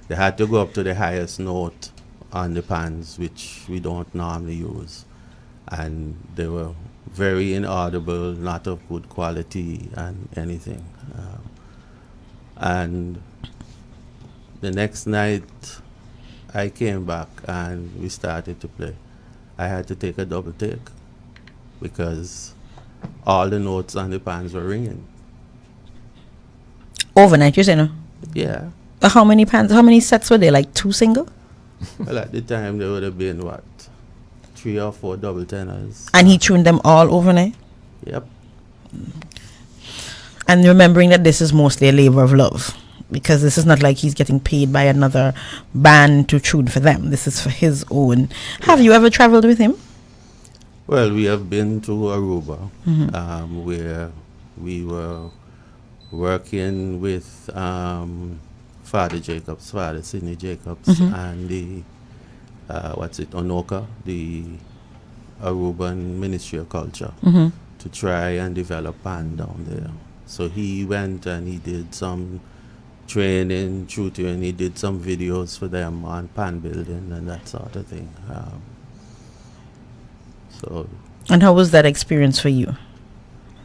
they had to go up to the highest note on the pans, which we don't normally use. And they were very inaudible, not of good quality and anything. And the next night I came back and we started to play. I had to take a double take because all the notes on the pans were ringing. Overnight, you say no? Yeah. How many pans? How many sets were there? Like 2 single? Well, at the time there would have been what, 3 or 4 double tenors. And he tuned them all overnight? Yep. And remembering that this is mostly a labor of love, because this is not like he's getting paid by another band to tune for them. This is for his own. Have you ever traveled with him? Well, we have been to Aruba, where we were working with Father Jacobs, Father Sidney Jacobs, and the Onoka, the Aruban Ministry of Culture, to try and develop band down there. So he went and he did some training, tutoring, he did some videos for them on pan building and that sort of thing. And how was that experience for you?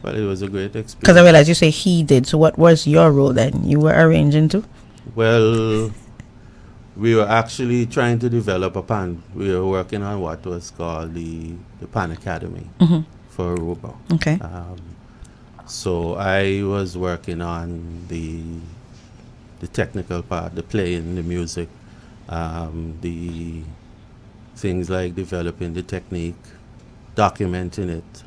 Well, it was a great experience. Because I realized you say he did. So what was your role then? You were arranging too? Well, we were actually trying to develop a pan. We were working on what was called the Pan Academy for Aruba. Okay. So I was working on the technical part, the playing, the music, the things like developing the technique, documenting it.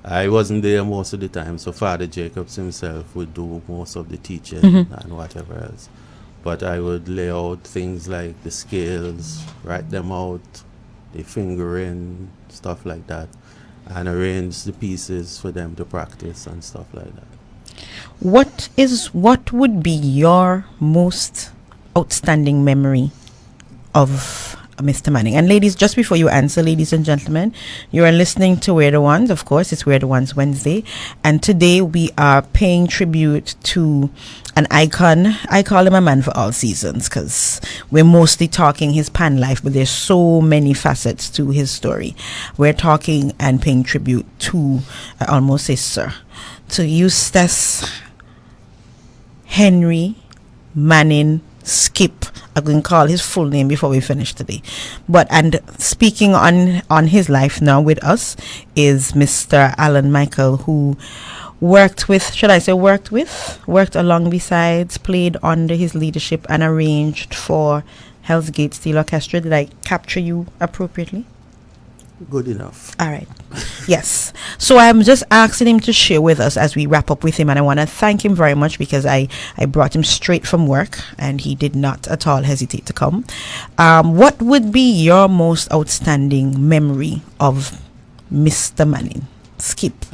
I wasn't there most of the time, so Father Jacobs himself would do most of the teaching and whatever else. But I would lay out things like the scales, write them out, the fingering, stuff like that, and arrange the pieces for them to practice and stuff like that. What would be your most outstanding memory of Mr. Manning? And ladies, just before you answer, ladies and gentlemen, you are listening to We're the Ones. Of course, it's We're the Ones Wednesday. And today we are paying tribute to an icon. I call him a man for all seasons because we're mostly talking his pan life, but there's so many facets to his story. We're talking and paying tribute to, I almost say sir, to Eustace Henry Manning Skip. I'm going to call his full name before we finish today. And speaking on his life now with us is Mr. Alan Michael, who worked along besides, played under his leadership and arranged for HellsGate Steel Orchestra. Did I capture you appropriately? Good enough. All right. Yes. So I'm just asking him to share with us as we wrap up with him. And I want to thank him very much because I brought him straight from work and he did not at all hesitate to come. What would be your most outstanding memory of Mr. Manning? Skip.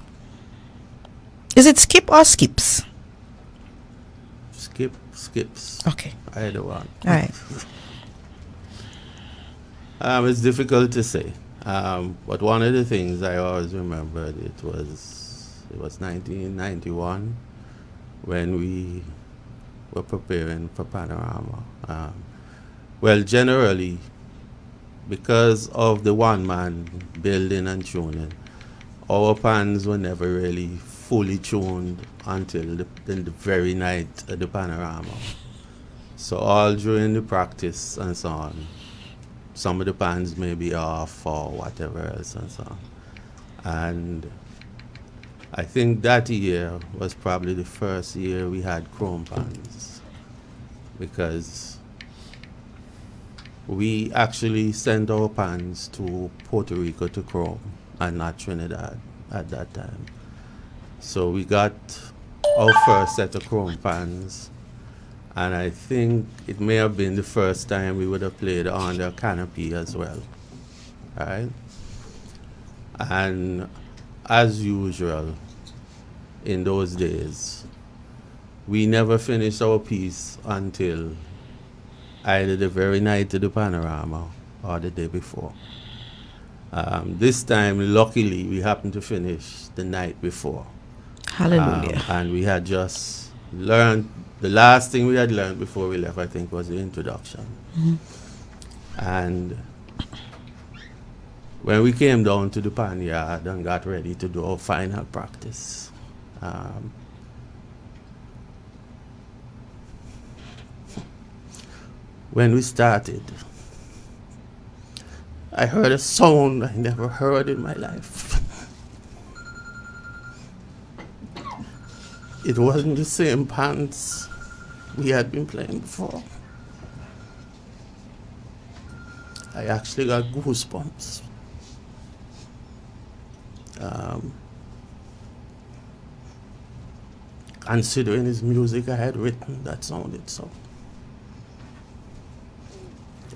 Is it Skip or Skips? Skips. Okay. Either one. All right. It's difficult to say. But one of the things I always remembered, it was 1991 when we were preparing for Panorama. Well, generally, because of the one-man building and tuning, our pans were never really fully tuned until the very night of the Panorama. So all during the practice and so on, some of the pans may be off or whatever else and so on. And I think that year was probably the first year we had chrome pans, because we actually sent our pans to Puerto Rico to chrome and not Trinidad at that time. So we got our first set of chrome pans, and I think it may have been the first time we would have played under a canopy as well. All right? And as usual, in those days, we never finished our piece until either the very night of the Panorama or the day before. This time, luckily, we happened to finish the night before. Hallelujah. And we had just learned, the last thing we had learned before we left, I think, was the introduction. And when we came down to the pan yard and got ready to do our final practice, when we started, I heard a sound I never heard in my life. It wasn't the same pans we had been playing before. I actually got goosebumps. Considering his music I had written that sounded so.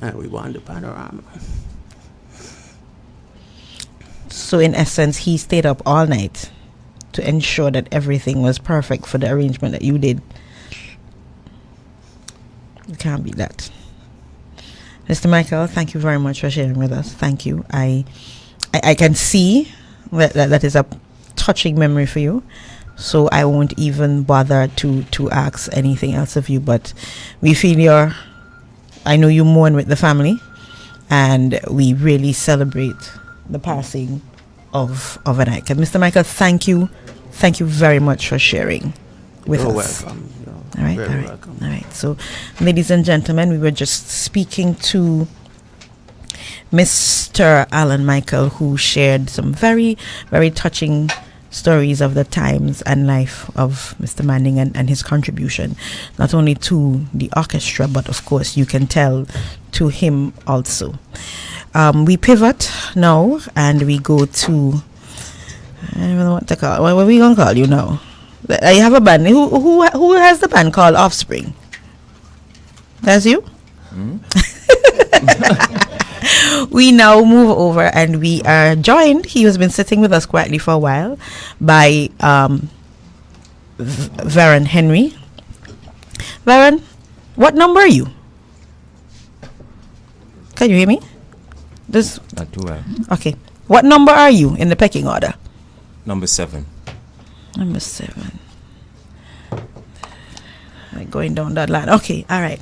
And we won the panorama. So in essence, he stayed up all night to ensure that everything was perfect for the arrangement that you did. You can't beat that. Mr. Michael, thank you very much for sharing with us. Thank you. I can see that is a touching memory for you. So I won't even bother to ask anything else of you. But we feel I know you mourn with the family, and we really celebrate the passing of an icon. Mr. Michael, thank you very much for sharing with You're us. welcome. All right, Very welcome. all right. So, ladies and gentlemen, we were just speaking to Mr. Alan Michael, who shared some very, very touching stories of the times and life of Mr. Manning and his contribution, not only to the orchestra, but of course, you can tell, to him also. We pivot now and we go to, I don't know what to call. What are we gonna call you now? I have a band. Who has the band called Offspring? That's you. We now move over and we are joined. He has been sitting with us quietly for a while by Varen Henry. Varen, what number are you? Can you hear me? Not too well. Okay. What number are you in the pecking order? Number 7. Number 7. Like going down that line. Okay, all right.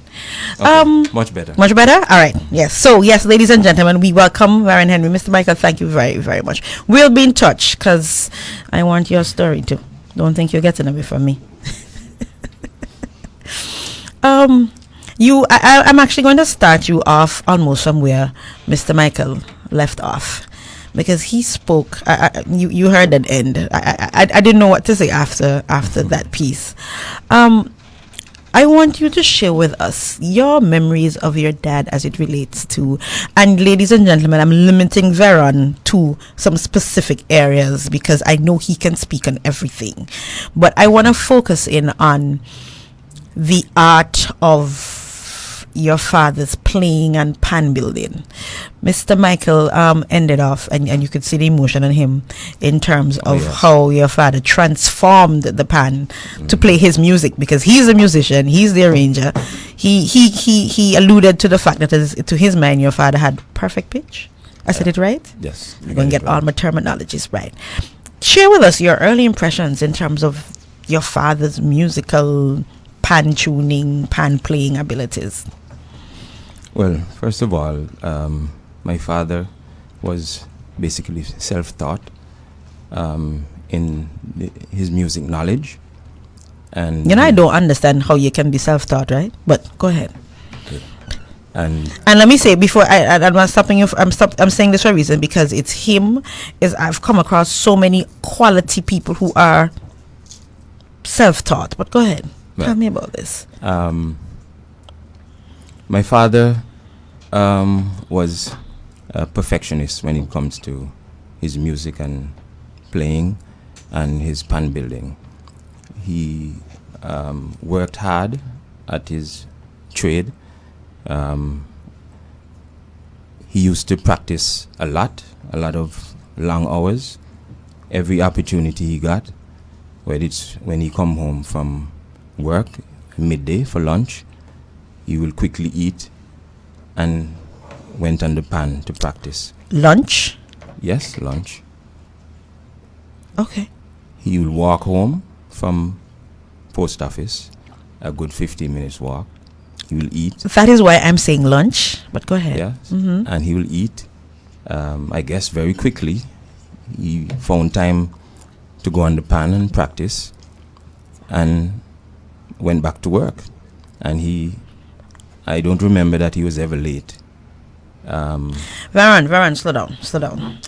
Okay, much better. Much better? All right. Yes. So, yes, ladies and gentlemen, we welcome Varen Henry. Mr. Michael, thank you very, very much. We'll be in touch because I want your story too. Don't think you're getting away from me. I'm actually going to start you off almost from where Mr. Michael left off, because he spoke. You heard that end. I didn't know what to say after that piece. I want you to share with us your memories of your dad as it relates to, and ladies and gentlemen, I'm limiting Veron to some specific areas because I know he can speak on everything, but I want to focus in on the art of your father's playing and pan building. Mr. Michael ended off, and you could see the emotion in him in terms of how your father transformed the pan to play his music, because he's a musician, he's the arranger. He alluded to the fact that to his mind your father had perfect pitch. I said it right? Yes. I'm going to get all my terminologies right. Share with us your early impressions in terms of your father's musical pan tuning, pan playing abilities. Well, first of all, my father was basically self-taught in his music knowledge. And I don't understand how you can be self-taught, right? But go ahead. Okay. And let me say before I'm not stopping you. I'm saying this for a reason, because it's him. I've come across so many quality people who are self-taught. But go ahead, tell me about this. My father was a perfectionist when it comes to his music and playing and his pan building. He worked hard at his trade. He used to practice a lot of long hours. Every opportunity he got, whether it's when he come home from work, midday for lunch, he will quickly eat and went on the pan to practice. Lunch? Yes, lunch. Okay. He will walk home from post office, a good 15 minutes walk. He will eat. That is why I'm saying lunch. But go ahead. Yeah, and he will eat. I guess very quickly, he found time to go on the pan and practice, and went back to work. And I don't remember that he was ever late. Varan, slow down.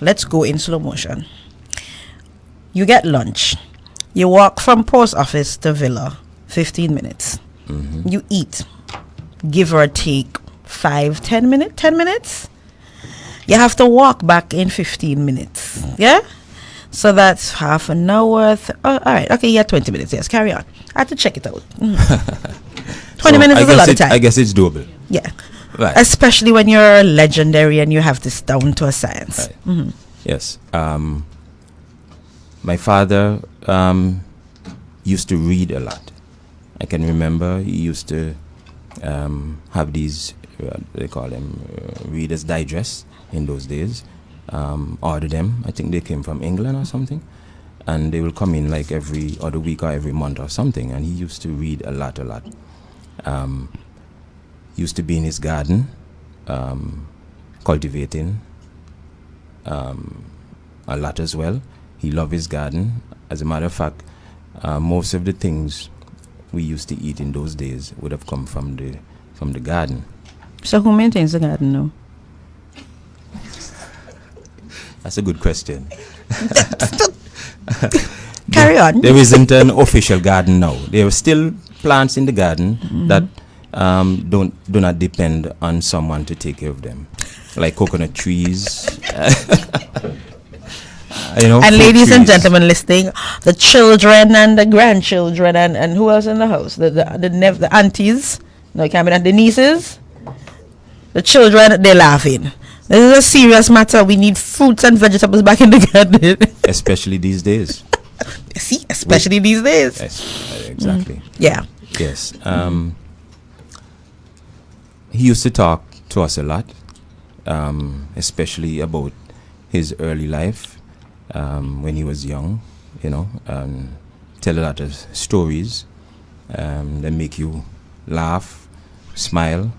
Let's go in slow motion. You get lunch. You walk from post office to villa, 15 minutes. You eat, give or take 10 minutes. You have to walk back in 15 minutes. Yeah? So that's half an hour. All right. Okay, yeah, 20 minutes. Yes, carry on. I have to check it out. 20 minutes is a lot of time. I guess it's doable. Yeah. Right. Especially when you're legendary and you have this down to a science. Right. Yes. My father used to read a lot. I can remember he used to have these, they call them Reader's Digest in those days. Order them. I think they came from England or something. And they will come in like every other week or every month or something. And he used to read a lot. Used to be in his garden, cultivating a lot as well. He loved his garden. As a matter of fact, most of the things we used to eat in those days would have come from the garden. So who maintains the garden now? That's a good question. Carry on. There isn't an official garden now. There are still plants in the garden that do not depend on someone to take care of them, like coconut trees. And ladies and gentlemen listening, the children and the grandchildren and who else in the house? The aunties, no, can't be that, the nieces, the children, they're laughing. This is a serious matter. We need fruits and vegetables back in the garden. Especially these days. See, especially these days. Yes, exactly. Yeah. Yes. He used to talk to us a lot, especially about his early life when he was young, tell a lot of stories that make you laugh, smile.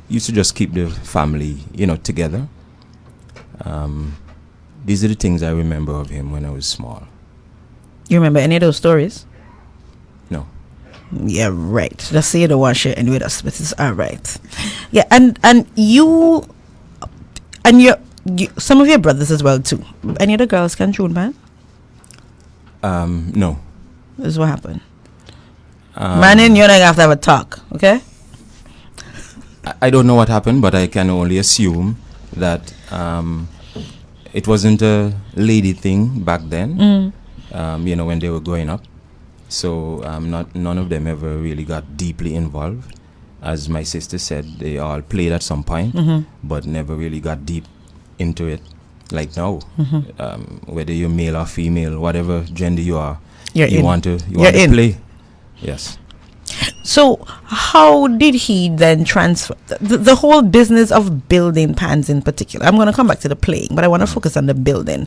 He used to just keep the family, together. These are the things I remember of him when I was small. You remember any of those stories? No. Yeah, right. Just say you don't want to share any with us, but it's all right. Yeah, and you and some of your brothers as well too. Any of the girls can tune, man? No. This is what happened. Man, and you and I have to have a talk, okay? I don't know what happened, but I can only assume that it wasn't a lady thing back then. When they were growing up. So none of them ever really got deeply involved. As my sister said, they all played at some point, but never really got deep into it. Like now, whether you're male or female, whatever gender you are, you want to play. Yes. So how did he then transfer the whole business of building pans in particular? I'm going to come back to the playing, but I want to focus on the building.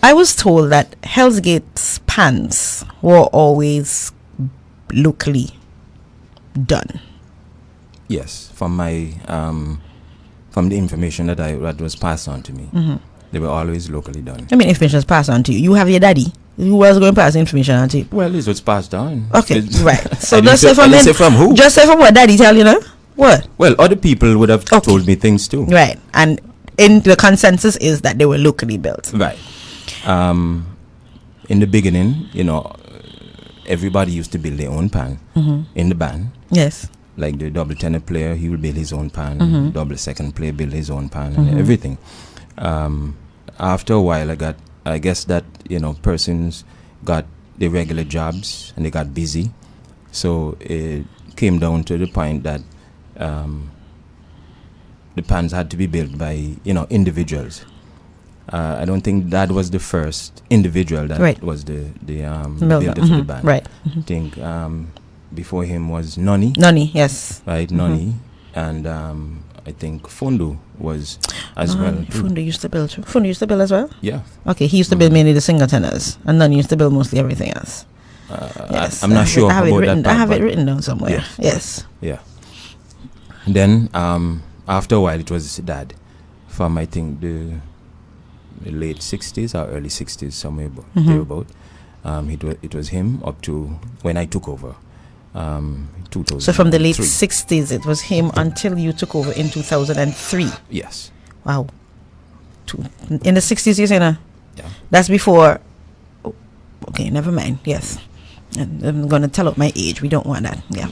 I was told that HellsGate's pans were always locally done. Yes, from my from the information that was passed on to me, they were always locally done. I mean, information is passed on to you. You have your daddy. Who was going to pass information on to you? Well, it was passed down. Okay, right. So just say from who? Just say from what daddy tell you, know? What? Well, other people would have told me things too. Right, and in the consensus is that they were locally built. Right. In the beginning, everybody used to build their own pan in the band. Yes. Like the double tenor player, he will build his own pan. Double second player build his own pan and everything. After a while, I guess that persons got their regular jobs and they got busy, so it came down to the point that the pans had to be built by individuals. I don't think that was the first individual that was the builder for the band. Right. I think before him was Nonny. Nonny, yes. Right, Nonny, and I think Fundu was as well. Fundu used to build too. Fundu used to build as well? Yeah. Okay, he used to build mainly the single tenors, and then he used to build mostly everything else. Yes. I'm not sure about that part, I have it written down somewhere. Yes. Yeah. Then after a while, it was his dad, from I think the late 60s or early 60s, somewhere thereabout. It was him up to when I took over. 2000. So from the late 60s, it was him until you took over in 2003. Yes. Wow. In the 60s, you say, no? Yeah. That's before. Oh, okay, never mind. Yes. I'm going to tell out my age. We don't want that. Yeah.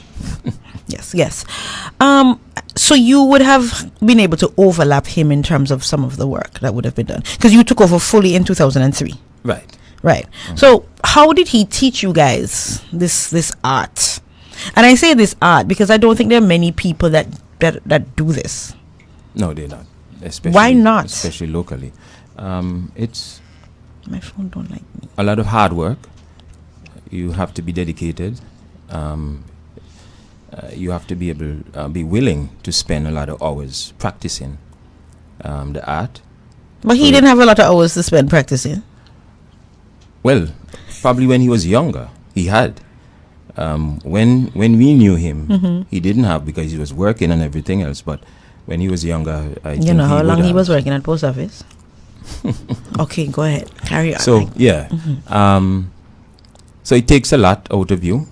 Yes. So you would have been able to overlap him in terms of some of the work that would have been done, because you took over fully in 2003. Right. Mm-hmm. So how did he teach you guys this art? And I say this art because I don't think there are many people that do this. No, they're not. Especially, why not? Especially locally. It's my phone don't like me. A lot of hard work. You have to be dedicated. You have to be willing to spend a lot of hours practicing the art. But he didn't have a lot of hours to spend practicing. Well, probably when he was younger, he had. When we knew him, he didn't have, because he was working and everything else. But when he was younger, I think you know how long he was have. working at post office. Okay, go ahead, carry on. So yeah, so it takes a lot out of you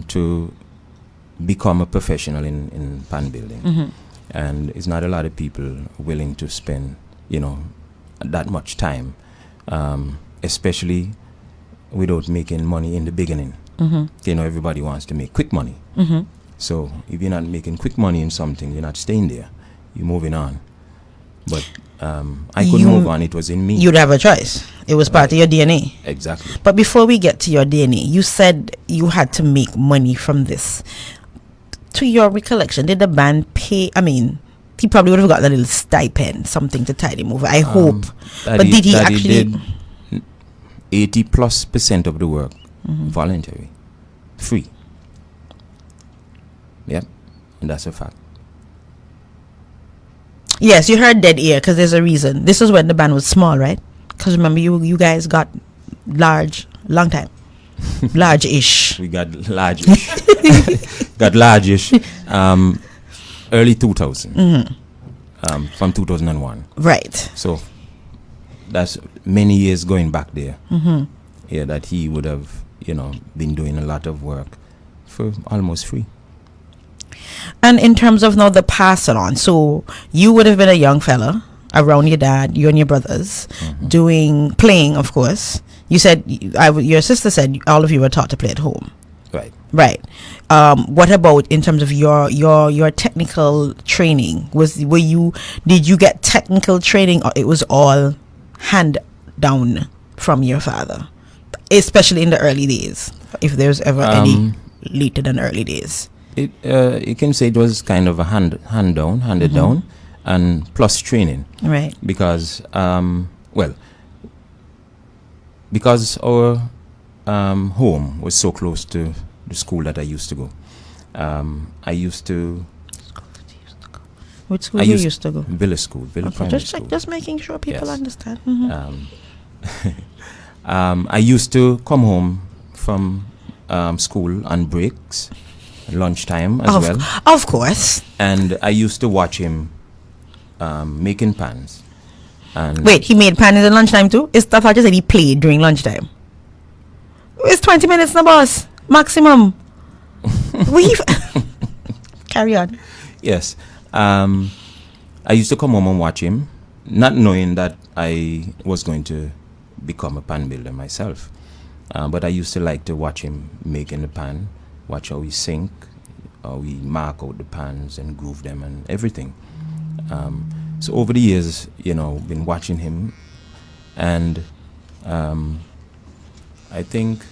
to become a professional in pan building, and it's not a lot of people willing to spend that much time, especially without making money in the beginning. Everybody wants to make quick money. So if you're not making quick money in something, you're not staying there. You're moving on. But I couldn't move on. It was in me. You'd have a choice. It was part of your DNA. Exactly. But before we get to your DNA, you said you had to make money from this. To your recollection, did the band pay? I mean, he probably would have got a little stipend, something to tide him over. I hope. But did he actually? Did 80+% of the work voluntary, free. Yep, and that's a fact. Yes, you heard dead ear because there's a reason. This is when the band was small, right? Because remember, you guys got large, long time. Large-ish. We got large-ish. Got large-ish. Early 2000. From 2001. Right. So that's many years going back there. Yeah, that he would have, been doing a lot of work for almost free. And in terms of now the pass it on, so you would have been a young fella around your dad, you and your brothers, playing, of course. You said, your sister said all of you were taught to play at home. Right. What about in terms of your technical training? Did you get technical training, or it was all hand down from your father, especially in the early days, if there's ever any later than early days? You can say it was kind of a handed down, and plus training. Right. Because because our home was so close to the school that I used to go. I used to. Which school you used to go? Villa School, Villa Primary School. Just making sure people understand. I used to come home from school on breaks, lunchtime as well. Of course. And I used to watch him making pans. And wait, he made pans in lunchtime too? I thought you said he played during lunchtime. It's 20 minutes, no boss. Maximum. Carry on. Yes. I used to come home and watch him, not knowing that I was going to become a pan builder myself. But I used to like to watch him making the pan, watch how he sink, how he mark out the pans and groove them and everything. So over the years, been watching him, and I think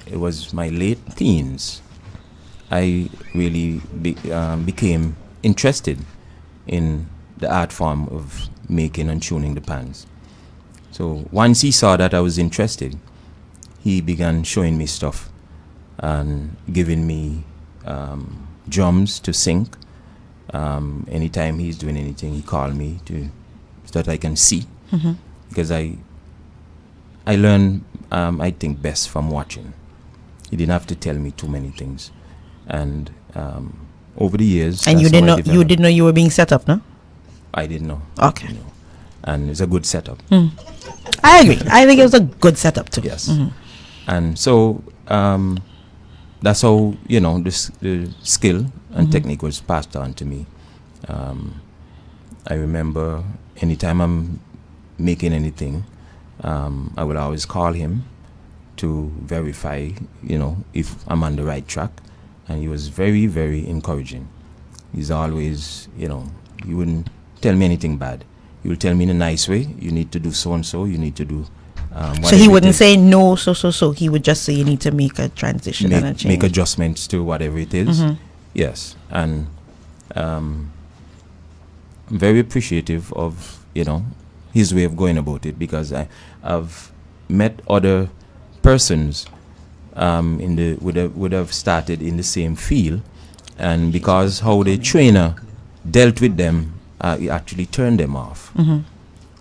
it was my late teens I really became interested in the art form of making and tuning the pans. So once he saw that I was interested, he began showing me stuff and giving me drums to sync. Anytime he's doing anything, he called me so that I can see, because I learn, I think, best from watching. He didn't have to tell me too many things. And over the years, And that's you didn't how I know developed. you were being set up, no? I didn't know. Okay. You know. And it's a good setup. I agree. I think it was a good setup too. Yes. And so that's how, you know, the skill and technique was passed on to me. I remember anytime I'm making anything, I would always call him to verify, you know, if I'm on the right track. And he was very, very encouraging. He's always, you know, he wouldn't tell me anything bad. He would tell me in a nice way, you need to do so and so, you need to do So he wouldn't say no, so. He would just say you need to make a transition and a change. make adjustments to whatever it is. Yes. And I'm very appreciative of, you know, his way of going about it, because I've met other persons would have started in the same field, and because how the trainer dealt with them, he actually turned them off.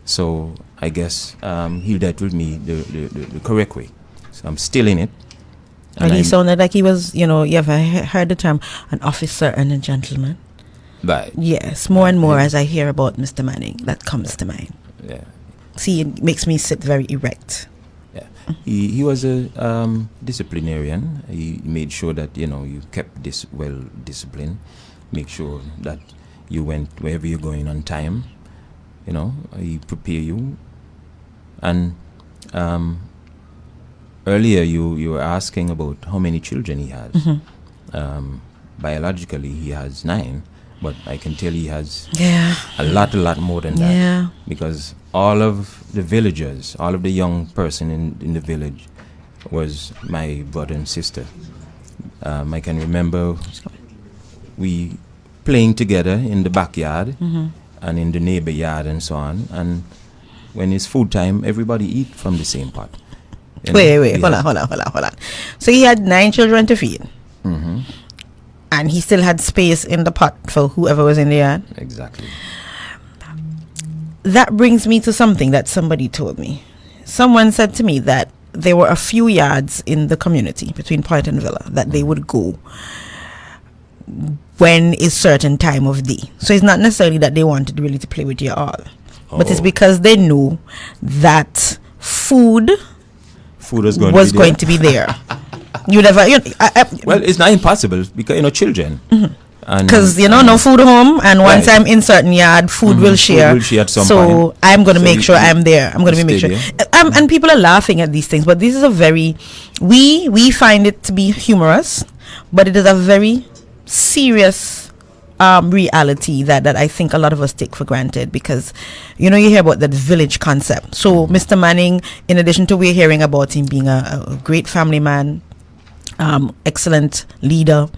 So I guess he dealt with me the correct way. So I'm still in it. And he sounded like he was, you know, you ever heard the term an officer and a gentleman? Right. Yes, more and more as I hear about Mr. Manning, that comes to mind. Yeah. See, it makes me sit very erect. Yeah. He was a disciplinarian. He made sure that, you know, you kept this well disciplined. Make sure that you went wherever you're going on time. You know, he prepare you. And earlier you were asking about how many children he has. Biologically, he has 9, but I can tell he has a lot more than that. Yeah. Because all of the villagers, all of the young person in the village was my brother and sister. I can remember we playing together in the backyard and in the neighbor yard and so on. And when it's food time, everybody eat from the same pot. You know, Wait, hold on. So he had 9 children to feed. And he still had space in the pot for whoever was in the yard. Exactly. That brings me to something that somebody told me. Someone said to me that there were a few yards in the community between Point and Villa that they would go when is certain time of day. So it's not necessarily that they wanted really to play with you all, but it's because they knew that food was going to be there. You never, well, it's not impossible because, you know, children. Because, you know, no food home, and once I'm in certain yard, food will share. Food will share at some so point. I'm going to So make sure I'm there. I'm going to make sure. there. And people are laughing at these things, but this is a very, we find it to be humorous, but it is a very serious reality that I think a lot of us take for granted, because, you know, you hear about that village concept. So Mr. Manning, in addition to we're hearing about him being a great family man, excellent leader,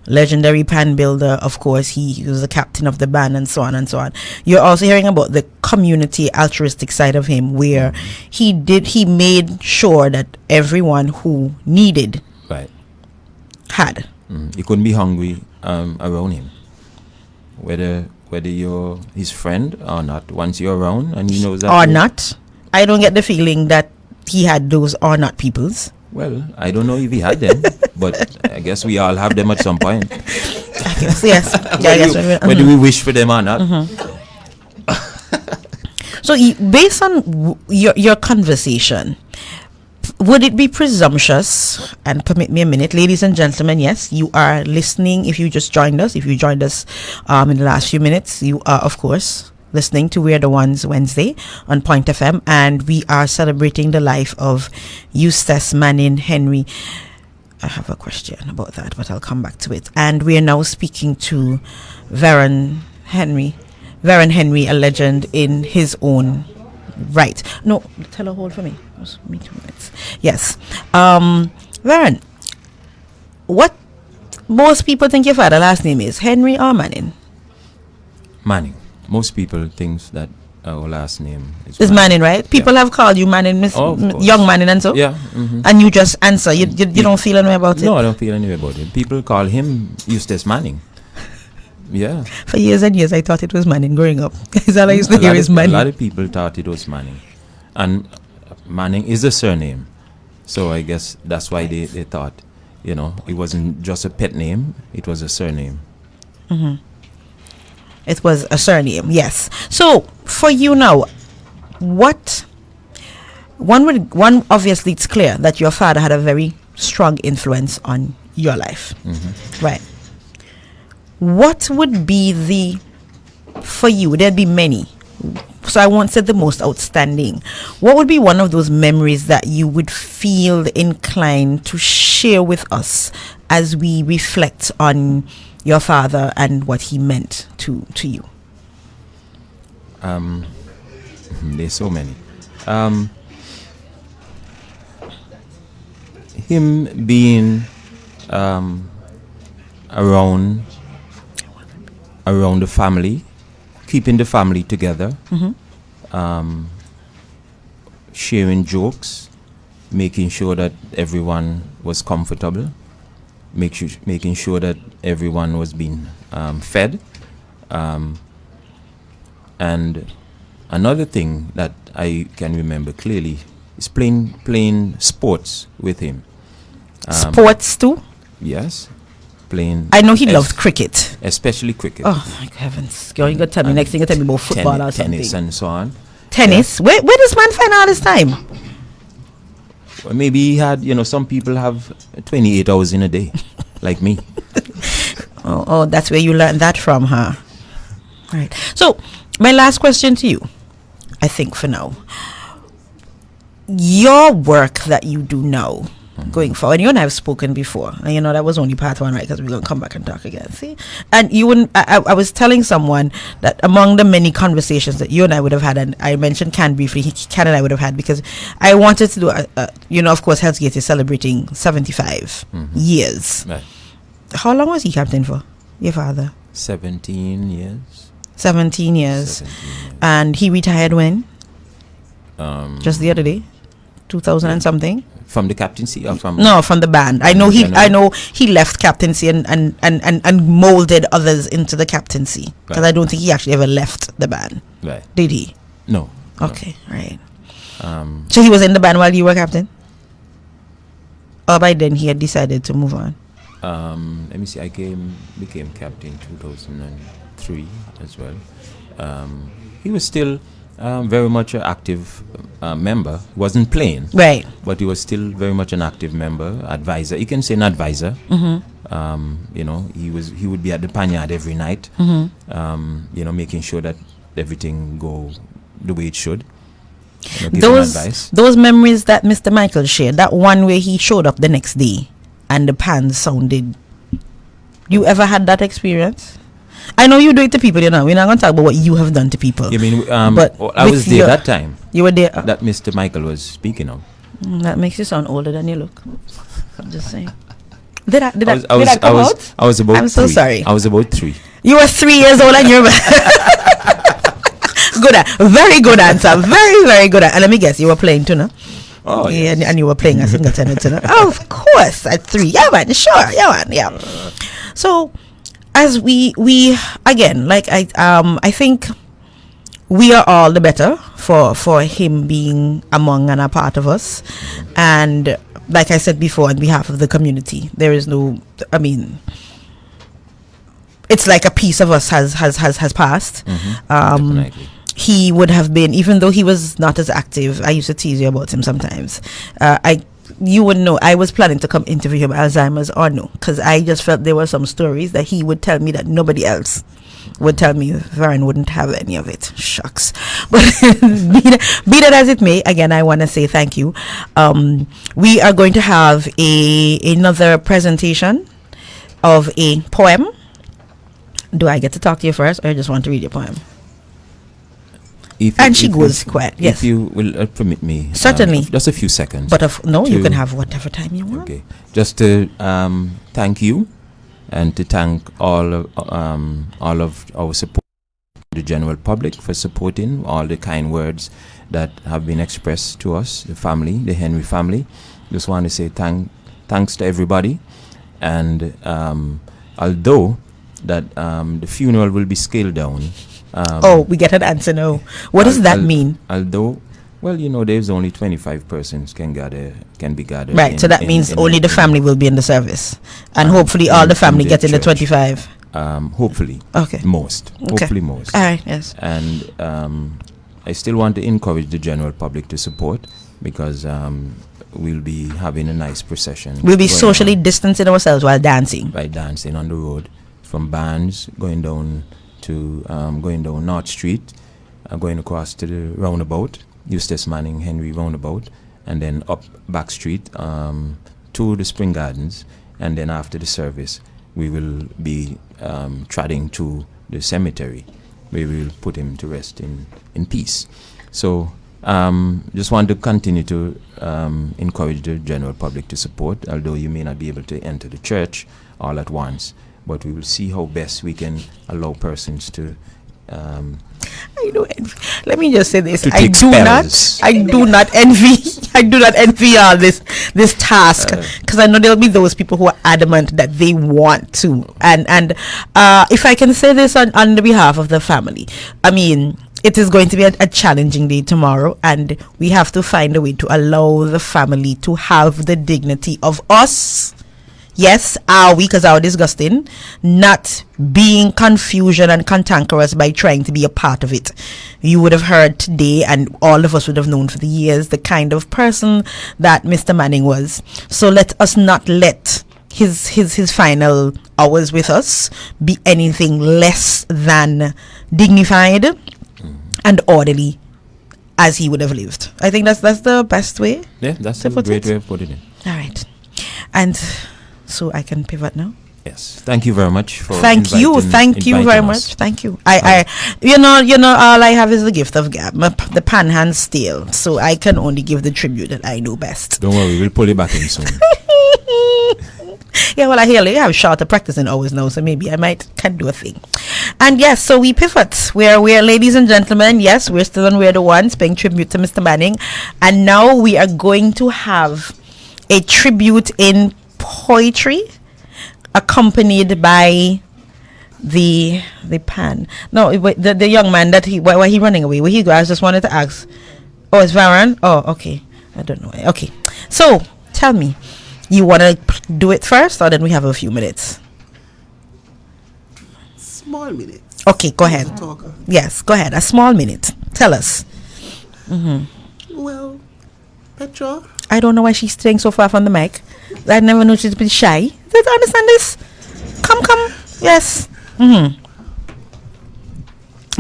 legendary pan builder, of course, he was the captain of the band and so on and so on. You're also hearing about the community altruistic side of him, where he made sure that everyone who needed had. You couldn't be hungry around him, whether you're his friend or not. Once you're around and he knows that or not, I don't get the feeling that he had those or not peoples. Well, I don't know if he had them, but I guess we all have them at some point. I guess, yes. Whether we wish for them or not. So, based on your conversation, would it be presumptuous, and permit me a minute, ladies and gentlemen, yes, you are listening. If you just joined us, in the last few minutes, you are, of course, listening to We're the Ones Wednesday on Point FM, and we are celebrating the life of Eustace Manning Henry. I have a question about that, but I'll come back to it. And we are now speaking to Varun Henry, a legend in his own right. No, tell her hold for me. Me 2 minutes. Yes. Varun, what most people think your father's last name is, Henry or Manning? Manning. Most people think that our last name is Manning, right? People have called you Manning, Young Manning, and so. Yeah. And you just answer. You don't feel any way about it. No, I don't feel any way about it. People call him Eustace Manning. Yeah. For years and years, I thought it was Manning growing up. Because all I used to hear is Manning. A lot of people thought it was Manning, and Manning is a surname, so I guess that's why they thought it wasn't just a pet name, it was a surname. It was a surname, yes. So for you now, one obviously it's clear that your father had a very strong influence on your life, right? What would be for you, there'd be many, so I won't say the most outstanding, what would be one of those memories that you would feel inclined to share with us as we reflect on your father and what he meant to you? There's so many. Him being around the family, keeping the family together, sharing jokes, making sure that everyone was comfortable, making sure that everyone was being fed. And another thing that I can remember clearly is playing sports with him. Sports too? Yes, playing. I know he loved cricket. Especially cricket. Oh, thank heavens. You're going to tell me next thing, you tell me about football or something. Tennis and so on. Tennis? Yeah. Where does man find all this time? Well, maybe he had, some people have 28 hours in a day, like me. Oh, that's where you learned that from, huh? Right. So, my last question to you, I think for now. Your work that you do now, going forward, you and I have spoken before, and that was only part one, right? Because we're going to come back and talk again, see? And you wouldn't, I was telling someone that among the many conversations that you and I would have had, and I mentioned Can briefly, Can and I would have had, because I wanted to do, of course, HellsGate is celebrating 75 years. Right. How long was he captain for, your father? 17 years. 17 years. And he retired when? Just the other day? 2000 and something? From the captaincy or from? No, from the band. I know he left captaincy and molded others into the captaincy, because I don't think he actually ever left the band. Right. Did he? No. Okay, right. So he was in the band while you were captain? Or by then he had decided to move on? Let me see. I became captain 2003 as well. He was still very much an active member. He wasn't playing, right? But he was still very much an active member, advisor. You can say an advisor. He would be at the Panyard every night. Making sure that everything go the way it should. Those memories that Mr. Michael shared, that one where he showed up the next day and the pan sounded. You ever had that experience? I know you do it to people, we're not going to talk about what you have done to people. You mean, but I was there that time. You were there? That Mr. Michael was speaking of. That makes you sound older than you look. I'm just saying. Did I come out? I was about I'm so sorry. I was about 3. You were 3 years old and you're... Very good answer. Very, very good. And let me guess, you were playing too, no? Oh, yes. And you were playing a single tenor too, no? Oh, of course, at 3. Yeah, man, sure. Yeah, man, yeah. So... as we again, like I think we are all the better for him being among and a part of us, and like I said before, on behalf of the community, there is no, it's like a piece of us has passed. Definitely. He would have been, even though he was not as active, I used to tease you about him sometimes. You would know, I was planning to come interview him, Alzheimer's or no, because I just felt there were some stories that he would tell me that nobody else would tell me. Varen wouldn't have any of it. Shucks. But be that as it may, again, I want to say thank you. We are going to have another presentation of a poem. Do I get to talk to you first, or you just want to read your poem? She goes quiet. Yes. If you will permit me. Certainly. Just a few seconds. But you can have whatever time you want. Okay. Just to thank you, and to thank all of our support, the general public, for supporting all the kind words that have been expressed to us, the family, the Henry family. Just want to say thanks to everybody, and although that the funeral will be scaled down. We get an answer now. What does that mean? Although Well, there's only 25 persons can be gathered. Right, so that means only the family will be in the service. And hopefully all the family get in the church. 25. Hopefully. Okay. Most. Okay. Hopefully most. All right, yes. And I still want to encourage the general public to support, because we'll be having a nice procession. We'll be going socially on distancing ourselves while dancing. by dancing on the road, from Barnes going down North Street, going across to the roundabout, Eustace Manning Henry roundabout, and then up Back Street to the Spring Gardens, and then after the service we will be treading to the cemetery, where we will put him to rest in peace. So just want to continue to encourage the general public to support, although you may not be able to enter the church all at once, but we will see how best we can allow persons to I do envy. Let me just say this: To I take do spells. not envy all this task, because I know there'll be those people who are adamant that they want to. And if I can say this on the behalf of the family, I mean, it is going to be a challenging day tomorrow, and we have to find a way to allow the family to have the dignity of us. Yes, are we, because our disgusting, not being confusion and cantankerous by trying to be a part of it. You would have heard today, and all of us would have known for the years, the kind of person that Mr. Manning was. So let us not let his final hours with us be anything less than dignified and orderly as he would have lived. I think that's the best way. Yeah, that's to a put great it. way of putting it. All right. And so I can pivot now. Yes, thank you very much for Thank you inviting very us. much. Thank you. I you know, all I have is the gift of gab, the pan hand steel. So I can only give the tribute that I know best. Don't worry, we'll pull it back in soon. Yeah, well, I hear you have shorter practicing hours now, so maybe I can do a thing. And yes, so we pivot. We're ladies and gentlemen. Yes, we're still on We're the Ones, paying tribute to Mr. Manning, and now we are going to have a tribute in poetry, accompanied by the pan. No, the young man that why he running away? Where he go? I just wanted to ask. Oh, it's Varan. Oh, okay. I don't know. Okay, so tell me, you want to do it first, or then we have a few minutes? Small minutes. Okay, go ahead. Talker. Yes, go ahead. A small minute. Tell us. Well, Petra, I don't know why she's staying so far from the mic. I never know she's been shy. Do you understand this? Come. Yes. No,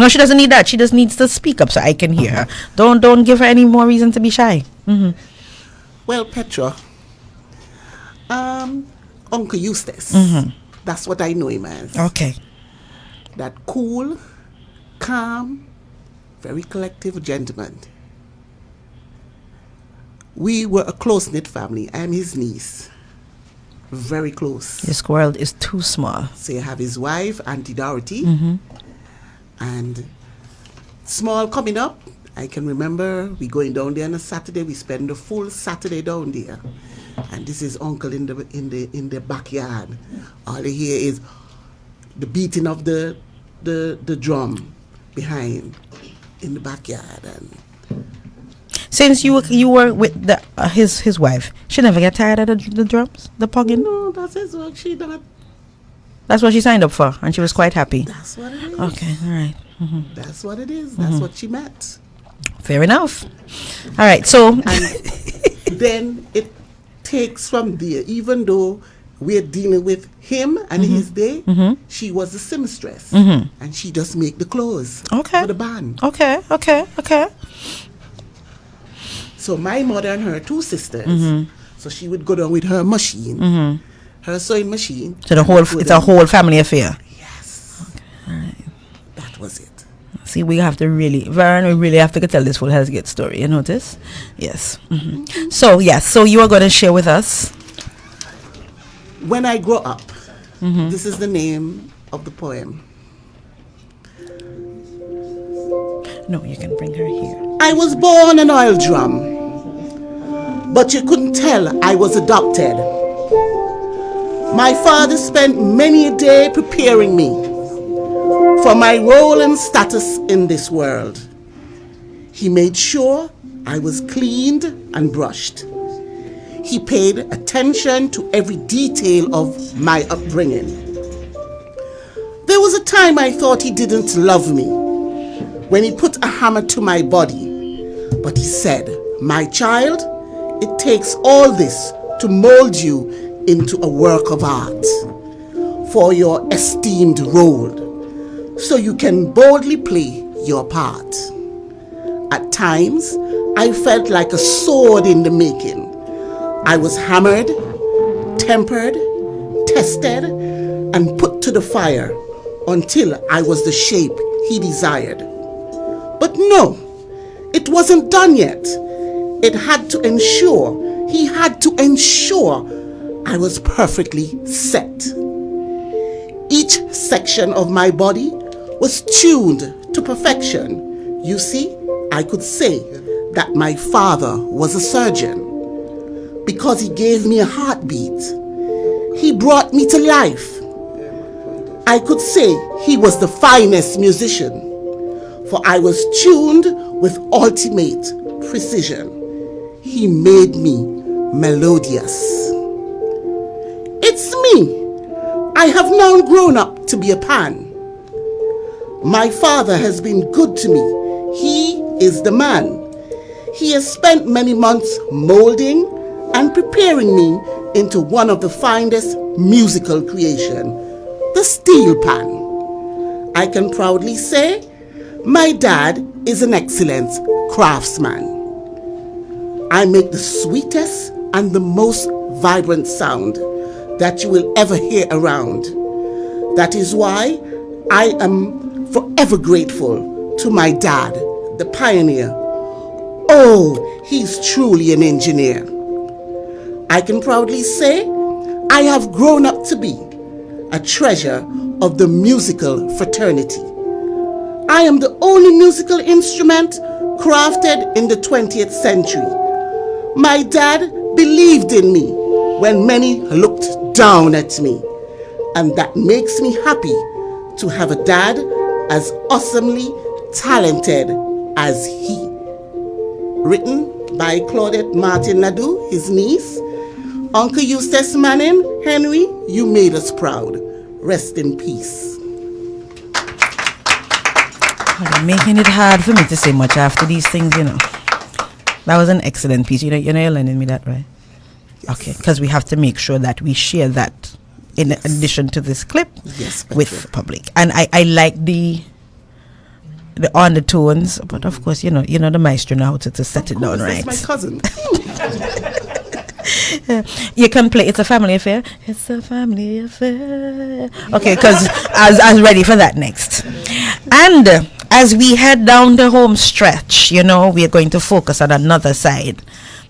she doesn't need that. She just needs to speak up so I can hear her. Don't give her any more reason to be shy. well, Petra, Uncle Eustace. That's what I know him as. Okay. That cool, calm, very collective gentleman. We were a close-knit family. I'm his niece. Very close. This world is too small. So you have his wife, Auntie Dorothy. And small coming up, I can remember we going down there on a Saturday. We spend the full Saturday down there. And this is Uncle in the backyard. All you hear is the beating of the drum behind in the backyard. And Since you were with his wife, she never get tired of the drums, the pogging? no, that's his work. She not. That's what she signed up for, and she was quite happy. That's what it is. Okay, all right. That's what it is. That's what she meant. Fair enough. All right, so And then it takes from there. Even though we're dealing with him and his day, she was the seamstress, and she just make the clothes Okay. for the band. okay. So my mother and her two sisters. So she would go down with her machine, her sewing machine. So it's a whole family affair. Yes. That was it. See, we have to Vern, we really have to tell this full HellsGate story. You notice? Yes. So you are going to share with us. When I grow up, this is the name of the poem. No, you can bring her here. I was born an oil drum, but you couldn't tell I was adopted. My father spent many a day preparing me for my role and status in this world. He made sure I was cleaned and brushed. He paid attention to every detail of my upbringing. There was a time I thought he didn't love me when he put a hammer to my body. But he said, "My child, it takes all this to mold you into a work of art for your esteemed role, so you can boldly play your part." At times, I felt like a sword in the making. I was hammered, tempered, tested, and put to the fire until I was the shape he desired. But no, it wasn't done yet. He had to ensure I was perfectly set. Each section of my body was tuned to perfection. You see, I could say that my father was a surgeon because he gave me a heartbeat. He brought me to life. I could say he was the finest musician, for I was tuned with ultimate precision. He made me melodious. It's me. I have now grown up to be a pan. My father has been good to me. He is the man. He has spent many months molding and preparing me into one of the finest musical creation, the steel pan. I can proudly say my dad is an excellent craftsman. I make the sweetest and the most vibrant sound that you will ever hear around. That is why I am forever grateful to my dad, the pioneer. Oh, he's truly an engineer. I can proudly say I have grown up to be a treasure of the musical fraternity. I am the only musical instrument crafted in the 20th century. My dad believed in me when many looked down at me, and that makes me happy to have a dad as awesomely talented as he. Written by Claudette Martin Nadeau, his niece. Uncle Eustace Manning Henry, you made us proud. Rest in peace. You're making it hard for me to say much after these things, you know. That was an excellent piece. You know you're lending me that, right? Yes. Okay, because we have to make sure that we share that in addition to this clip with public. And I like the undertones, but of course, you know the maestro know how to set it down right. That's my cousin. You can play It's a Family Affair. It's a family affair. Okay, because I was ready for that next. And as we head down the home stretch, we are going to focus on another side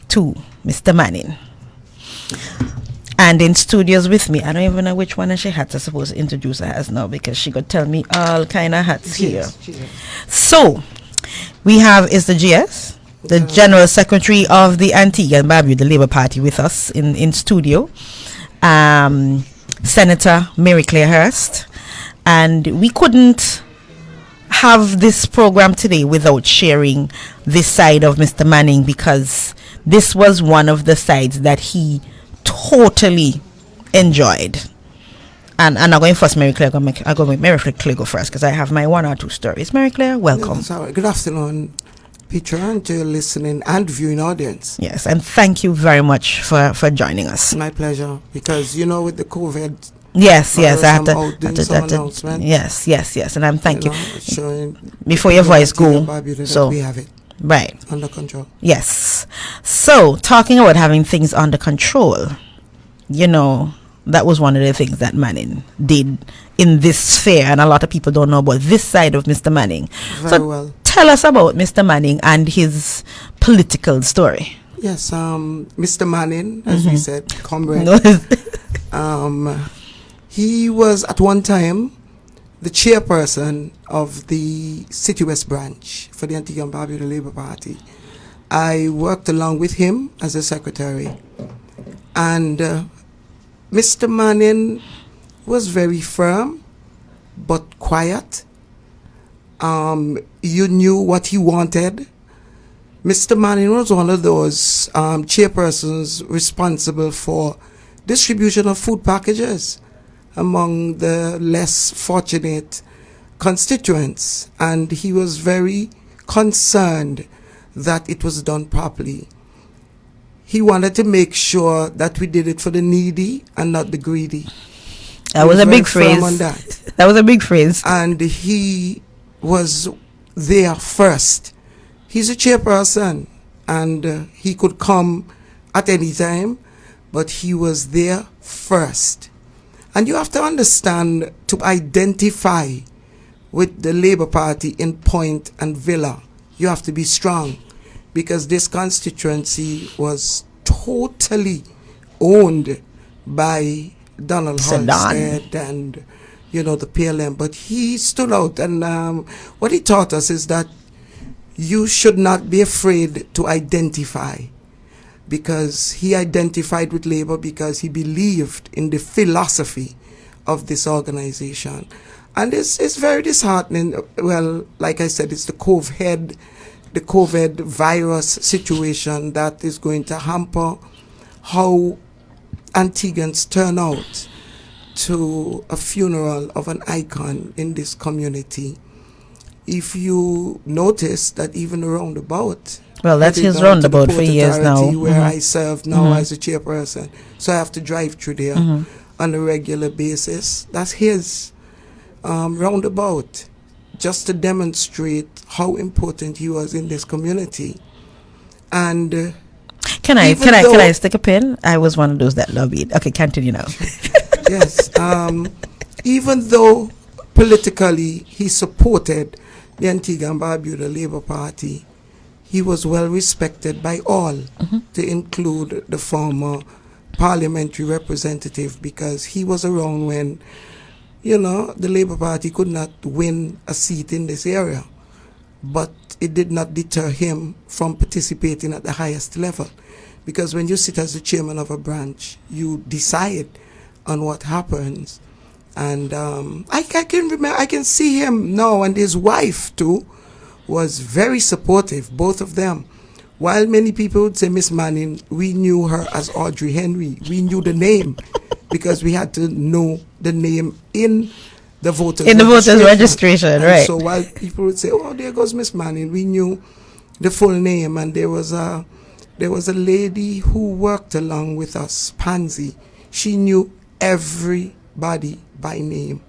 to Mr. Manning. And in studios with me, I don't even know which one of she hats I suppose to introduce her as now, because she could tell me all kind of hats here. So we have is the GS, the General Secretary of the Antigua and Barbuda Labour Party, with us in studio, Senator Mary Claire Hurst. And we couldn't have this program today without sharing this side of Mr. Manning, because this was one of the sides that he totally enjoyed. And I'm going first, Mary Claire. I'll go with Mary Claire go first, because I have my one or two stories. Mary Claire, welcome. Yes, good afternoon, Petra, and to your listening and viewing audience. Yes, and thank you very much for joining us. My pleasure, because with the COVID. Yes, I had to announcement. Yes, and I'm thank you. Showing before your voice go, so we have it right under control. Yes. So talking about having things under control, that was one of the things that Manning did in this sphere, and a lot of people don't know about this side of Mr. Manning. Very well. Tell us about Mr. Manning and his political story. Yes, Mr. Manning, as we said, comrade. He was at one time the chairperson of the City West branch for the Antigua and Barbuda Labour Party. I worked along with him as a secretary. And Mr. Manning was very firm, but quiet. You knew what he wanted. Mr. Manning was one of those chairpersons responsible for distribution of food packages among the less fortunate constituents, and he was very concerned that it was done properly. He wanted to make sure that we did it for the needy and not the greedy. That was a big phrase. On that. That was a big phrase. And he was there first. He's a chairperson, and he could come at any time, but he was there first. And you have to understand, to identify with the Labour Party in Point and Villa, you have to be strong, because this constituency was totally owned by Donald Halstead and, you know, the PLM. But he stood out, and what he taught us is that you should not be afraid to identify, because he identified with Labour because he believed in the philosophy of this organization. And it's very disheartening. Well, like I said, it's the COVID virus situation that is going to hamper how Antiguans turn out to a funeral of an icon in this community. If you notice that even the roundabout, well, that's his roundabout for years now. Where I serve now as a chairperson, so I have to drive through there on a regular basis. That's his roundabout, just to demonstrate how important he was in this community. And can I stick a pin? I was one of those that lobbied. Okay, continue now. Yes. Even though politically he supported the Antigua and Barbuda Labour Party, he was well respected by all, to include the former parliamentary representative, because he was around when, you know, the Labour Party could not win a seat in this area. But it did not deter him from participating at the highest level, because when you sit as the chairman of a branch, you decide on what happens. And I can remember, I can see him now, and his wife too was very supportive, both of them. While many people would say Miss Manning, we knew her as Audrey Henry. We knew the name because we had to know the name in the voters registration, right? So while people would say, "Oh, there goes Miss Manning," we knew the full name. And there was a lady who worked along with us, Pansy. She knew everybody by name,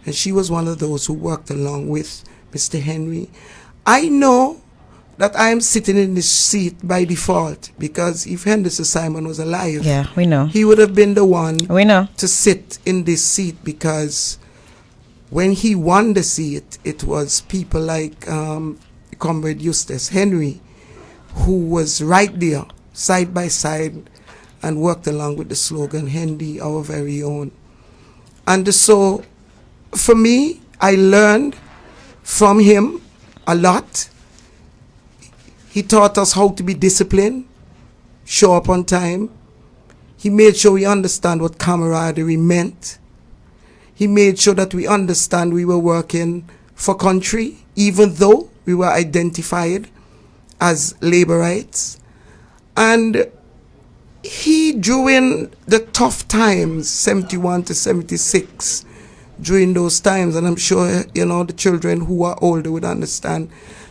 and she was one of those who worked along with Mr. Henry. I know that I am sitting in this seat by default, because if Henderson Simon was alive, yeah, we know, he would have been the one to sit in this seat, because when he won the seat, it was people like Comrade Eustace Henry, who was right there, side by side, and worked along with the slogan, Hendy, our very own. And so, for me, I learned from him a lot. He taught us how to be disciplined, show up on time. He made sure we understand what camaraderie meant. He made sure that we understand we were working for country, even though we were identified as laborites. And he, during the tough times, 71 to 76, during those times, and I'm sure, you know, the children who are older would understand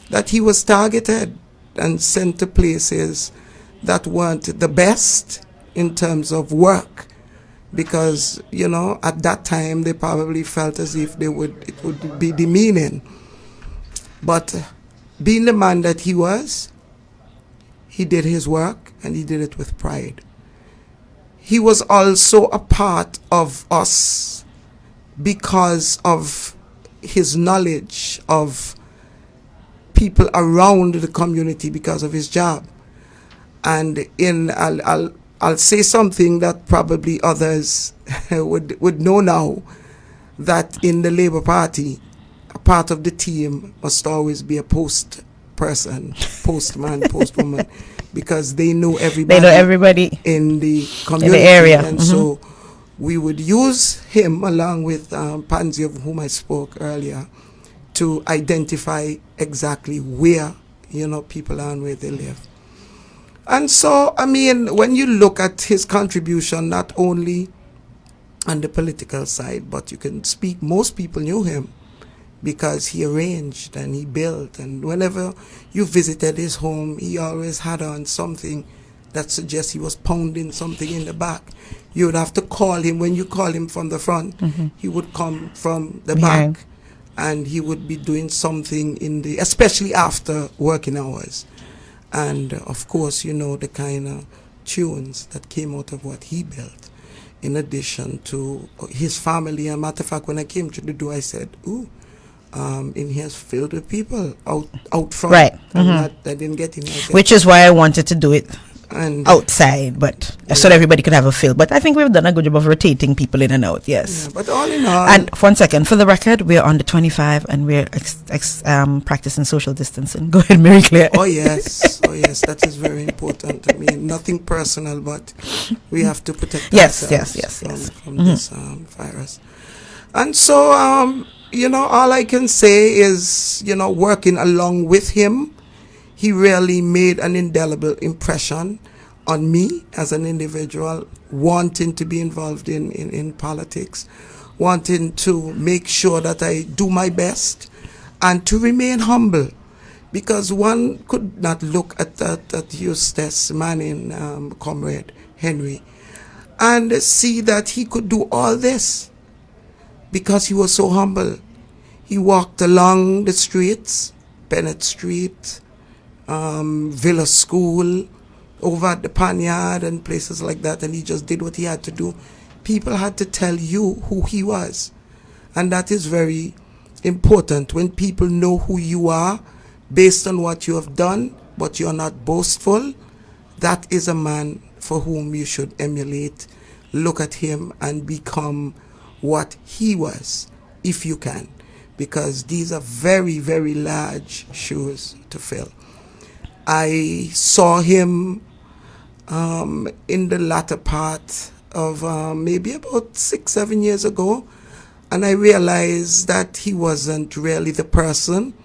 that he was targeted and sent to places that weren't the best in terms of work, because, you know, at that time they probably felt as if it would be demeaning. But being the man that he was, he did his work, and he did it with pride. He was also a part of us because of his knowledge of people around the community, because of his job. And I'll say something that probably others would know now, that in the Labour Party, a part of the team must always be a postman, postwoman, because they know everybody. They know everybody in the community, in the area, and so we would use him along with Pansy, of whom I spoke earlier, to identify exactly where people are and where they live. And so, I mean, when you look at his contribution, not only on the political side, but you can speak, most people knew him because he arranged and he built. And whenever you visited his home, he always had on something that suggests he was pounding something in the back. You would have to call him. When you call him from the front, he would come from the back, and he would be doing something especially after working hours. And of course, the kind of tunes that came out of what he built, in addition to his family. As a matter of fact, when I came to the door, I said, ooh, in here is filled with people out front. Right. I didn't get in. Which is why I wanted to do it and outside, but so that everybody could have a feel. But I think we've done a good job of rotating people in and out. Yes. Yeah, but all in all, and 1 second, for the record, we're on the 25 and we're practicing social distancing. Go ahead, Mary Claire. Oh yes, that is very important. I mean, nothing personal, but we have to protect ourselves from this virus. And so, all I can say is, working along with him, he really made an indelible impression on me as an individual, wanting to be involved in politics, wanting to make sure that I do my best and to remain humble, because one could not look at Eustace Manning, Comrade Henry, and see that he could do all this because he was so humble. He walked along the streets, Bennett Street, Villa School, over at the Panyard and places like that, and he just did what he had to do. People had to tell you who he was, and that is very important. When people know who you are based on what you have done, but you're not boastful, that is a man for whom you should emulate, look at him and become what he was, if you can, because these are very, very large shoes to fill. I saw him in the latter part of maybe about 6-7 years ago, and I realized that he wasn't really the person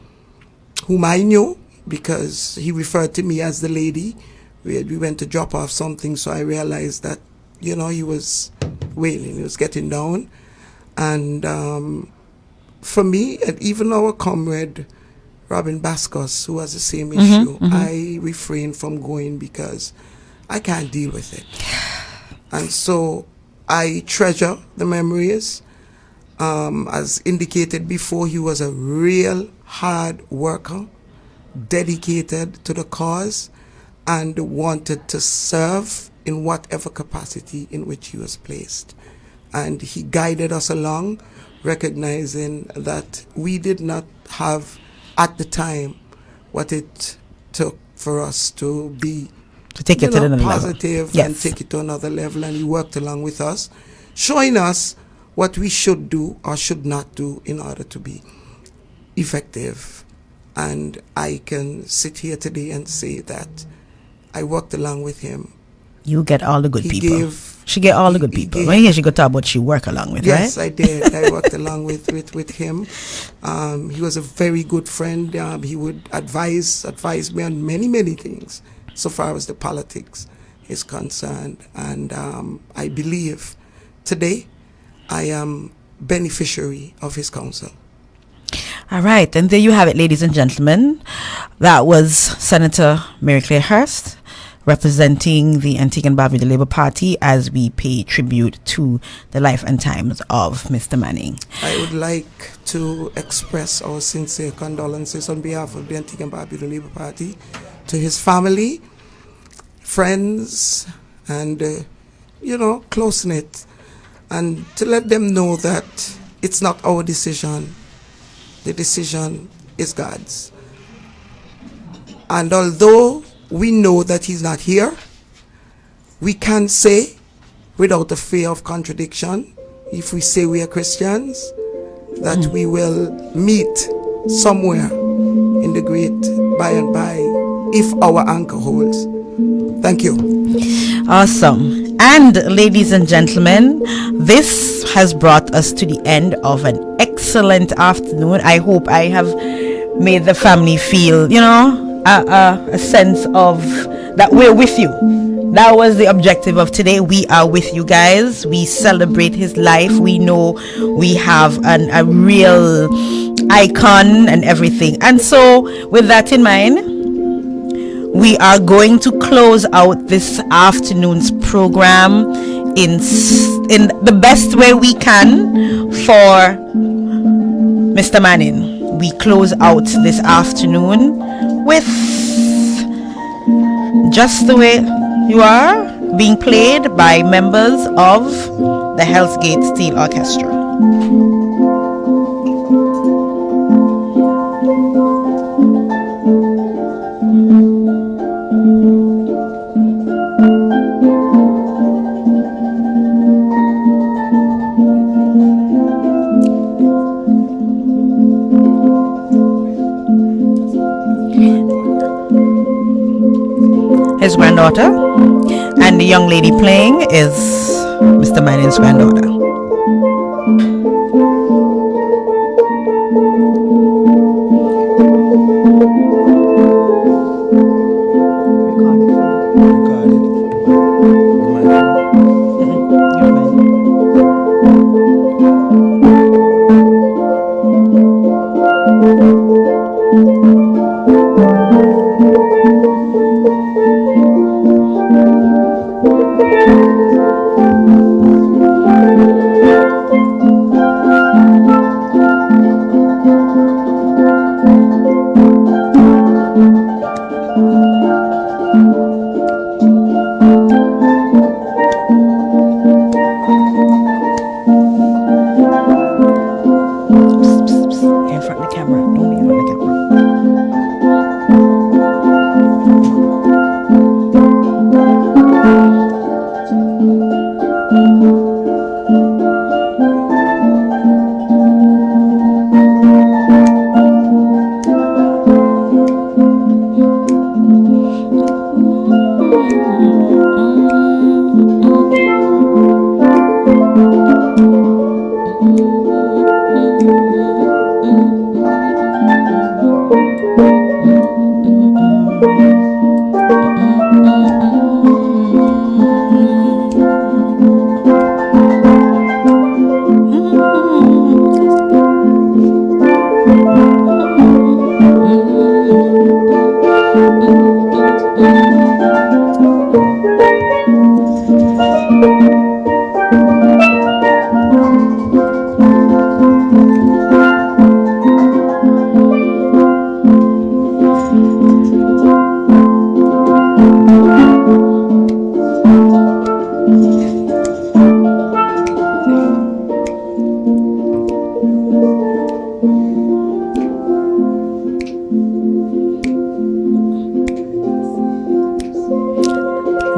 whom I knew, because he referred to me as the lady. We went to drop off something, so I realized that, he was wailing, he was getting down. And for me, and even our comrade Robin Bascos, who has the same issue, I refrained from going because I can't deal with it. And so I treasure the memories. As indicated before, he was a real hard worker, dedicated to the cause, and wanted to serve in whatever capacity in which he was placed. And he guided us along, recognizing that we did not have at the time what it took for us to be take it to another positive level. And take it to another level. And he worked along with us, showing us what we should do or should not do in order to be effective. And I can sit here today and say that I worked along with him. You get all the good people. She get all the good people. When here she got to talk about she work along with, yes, right? I did. I worked along with him. He was a very good friend. He would advise me on many, many things so far as the politics is concerned. And I believe today I am beneficiary of his counsel. All right. And there you have it, ladies and gentlemen. That was Senator Mary Claire Hurst, representing the Antigua and Barbuda Labour Party, as we pay tribute to the life and times of Mr. Manning. I would like to express our sincere condolences on behalf of the Antigua and Barbuda Labour Party to his family, friends, and, close-knit, and to let them know that it's not our decision. The decision is God's. And although we know that he's not here, we can say, without a fear of contradiction, if we say we are Christians, that we will meet somewhere in the great by and by, if our anchor holds. Thank you. Awesome. And ladies and gentlemen, this has brought us to the end of an excellent afternoon. I hope I have made the family feel, a sense of that we're with you. That was the objective of today. We are with you guys. We celebrate his life. We know we have a real icon and everything. And so with that in mind, we are going to close out this afternoon's program in the best way we can for Mr. Manning. We close out this afternoon with Just the Way You Are, being played by members of the HellsGate Steel Orchestra. His granddaughter, and the young lady playing is Mr. Manning's granddaughter.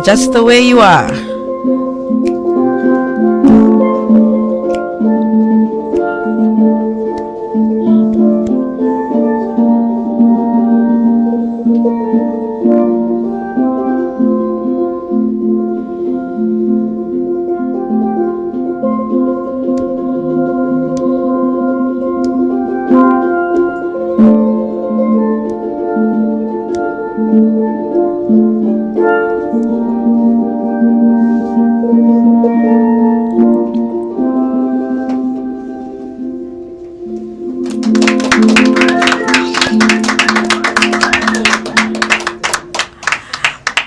Just the Way You Are.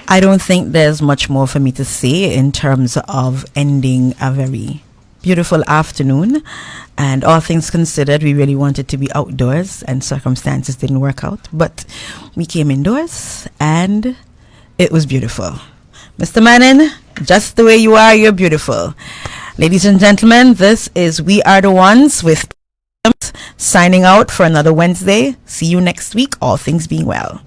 I don't think there's much more for me to say in terms of ending a very beautiful afternoon. And all things considered, we really wanted to be outdoors and circumstances didn't work out. But we came indoors and it was beautiful. Mr. Manning, just the way you are, you're beautiful. Ladies and gentlemen, this is We Are the Ones with signing out for another Wednesday. See you next week, all things being well.